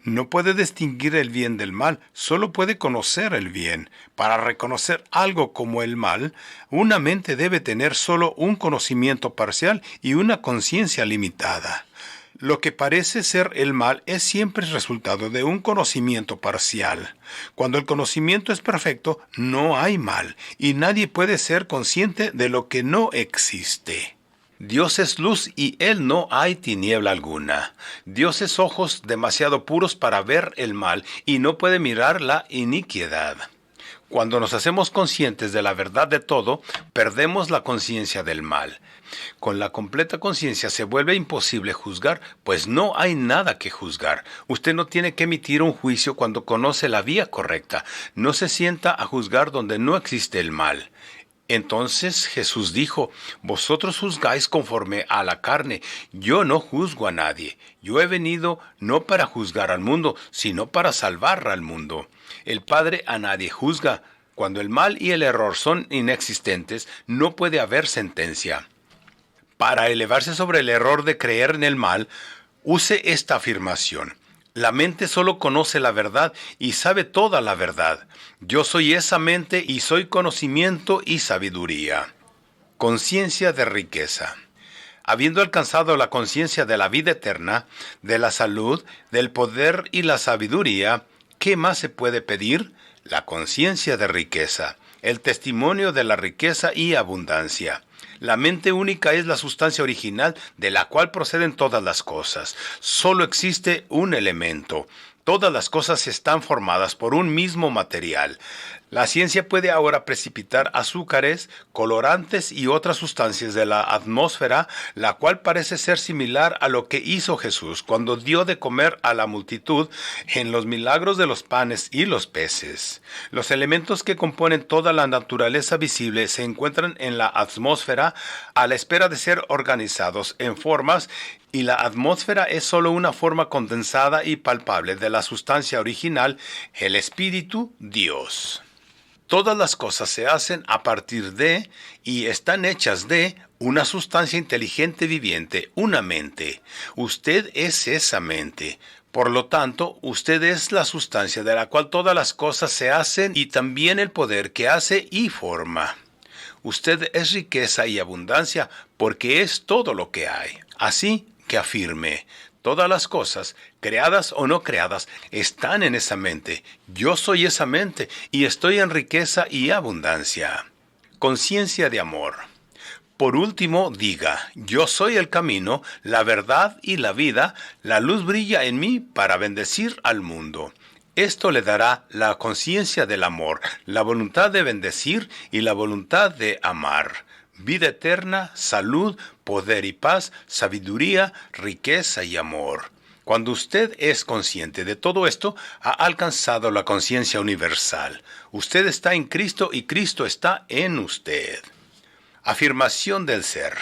No puede distinguir el bien del mal, solo puede conocer el bien. Para reconocer algo como el mal, una mente debe tener solo un conocimiento parcial y una conciencia limitada. Lo que parece ser el mal es siempre el resultado de un conocimiento parcial. Cuando el conocimiento es perfecto, no hay mal, y nadie puede ser consciente de lo que no existe. Dios es luz y Él no hay tiniebla alguna. Dios es ojos demasiado puros para ver el mal y no puede mirar la iniquidad. Cuando nos hacemos conscientes de la verdad de todo, perdemos la conciencia del mal. Con la completa conciencia se vuelve imposible juzgar, pues no hay nada que juzgar. Usted no tiene que emitir un juicio cuando conoce la vía correcta. No se sienta a juzgar donde no existe el mal. Entonces Jesús dijo, vosotros juzgáis conforme a la carne, yo no juzgo a nadie. Yo he venido no para juzgar al mundo, sino para salvar al mundo. El Padre a nadie juzga. Cuando el mal y el error son inexistentes, no puede haber sentencia. Para elevarse sobre el error de creer en el mal, use esta afirmación. La mente solo conoce la verdad y sabe toda la verdad. Yo soy esa mente y soy conocimiento y sabiduría. Conciencia de riqueza. Habiendo alcanzado la conciencia de la vida eterna, de la salud, del poder y la sabiduría, ¿qué más se puede pedir? La conciencia de riqueza, el testimonio de la riqueza y abundancia. La mente única es la sustancia original de la cual proceden todas las cosas. Solo existe un elemento. Todas las cosas están formadas por un mismo material. La ciencia puede ahora precipitar azúcares, colorantes y otras sustancias de la atmósfera, la cual parece ser similar a lo que hizo Jesús cuando dio de comer a la multitud en los milagros de los panes y los peces. Los elementos que componen toda la naturaleza visible se encuentran en la atmósfera a la espera de ser organizados en formas, y la atmósfera es solo una forma condensada y palpable de la sustancia original, el Espíritu, Dios. Todas las cosas se hacen a partir de y están hechas de una sustancia inteligente viviente, una mente. Usted es esa mente. Por lo tanto, usted es la sustancia de la cual todas las cosas se hacen y también el poder que hace y forma. Usted es riqueza y abundancia porque es todo lo que hay. Así que afirme, Todas las cosas, creadas o no creadas, están en esa mente. Yo soy esa mente y estoy en riqueza y abundancia. Conciencia de amor. Por último, diga, yo soy el camino, la verdad y la vida, la luz brilla en mí para bendecir al mundo. Esto le dará la conciencia del amor, la voluntad de bendecir y la voluntad de amar. Vida eterna, salud, poder y paz, sabiduría, riqueza y amor. Cuando usted es consciente de todo esto, ha alcanzado la conciencia universal. Usted está en Cristo y Cristo está en usted. Afirmación del ser.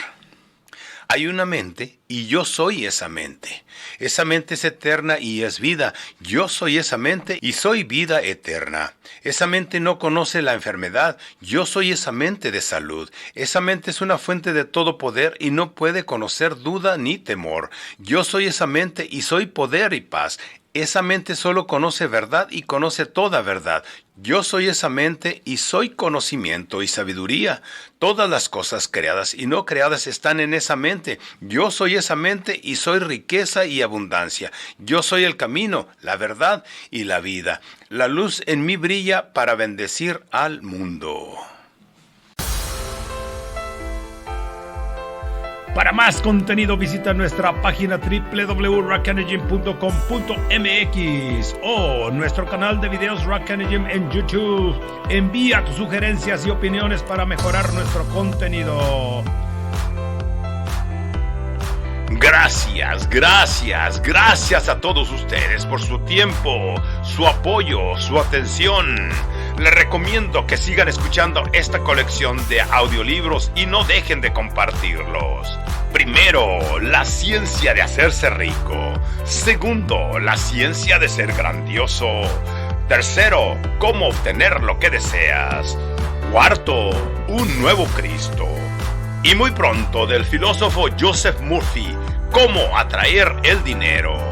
Hay una mente y yo soy esa mente. Esa mente es eterna y es vida. Yo soy esa mente y soy vida eterna. Esa mente no conoce la enfermedad. Yo soy esa mente de salud. Esa mente es una fuente de todo poder y no puede conocer duda ni temor. Yo soy esa mente y soy poder y paz. Esa mente solo conoce verdad y conoce toda verdad. Yo soy esa mente y soy conocimiento y sabiduría. Todas las cosas creadas y no creadas están en esa mente. Yo soy esa mente y soy riqueza y abundancia. Yo soy el camino, la verdad y la vida. La luz en mí brilla para bendecir al mundo. Para más contenido visita nuestra página www.rockenergy.com.mx o nuestro canal de videos Rock Energy en YouTube. Envía tus sugerencias y opiniones para mejorar nuestro contenido. Gracias a todos ustedes por su tiempo, su apoyo, su atención. Les recomiendo que sigan escuchando esta colección de audiolibros y no dejen de compartirlos. Primero, la ciencia de hacerse rico. Segundo, la ciencia de ser grandioso. Tercero, cómo obtener lo que deseas. Cuarto, un nuevo Cristo. Y muy pronto, del filósofo Joseph Murphy, cómo atraer el dinero.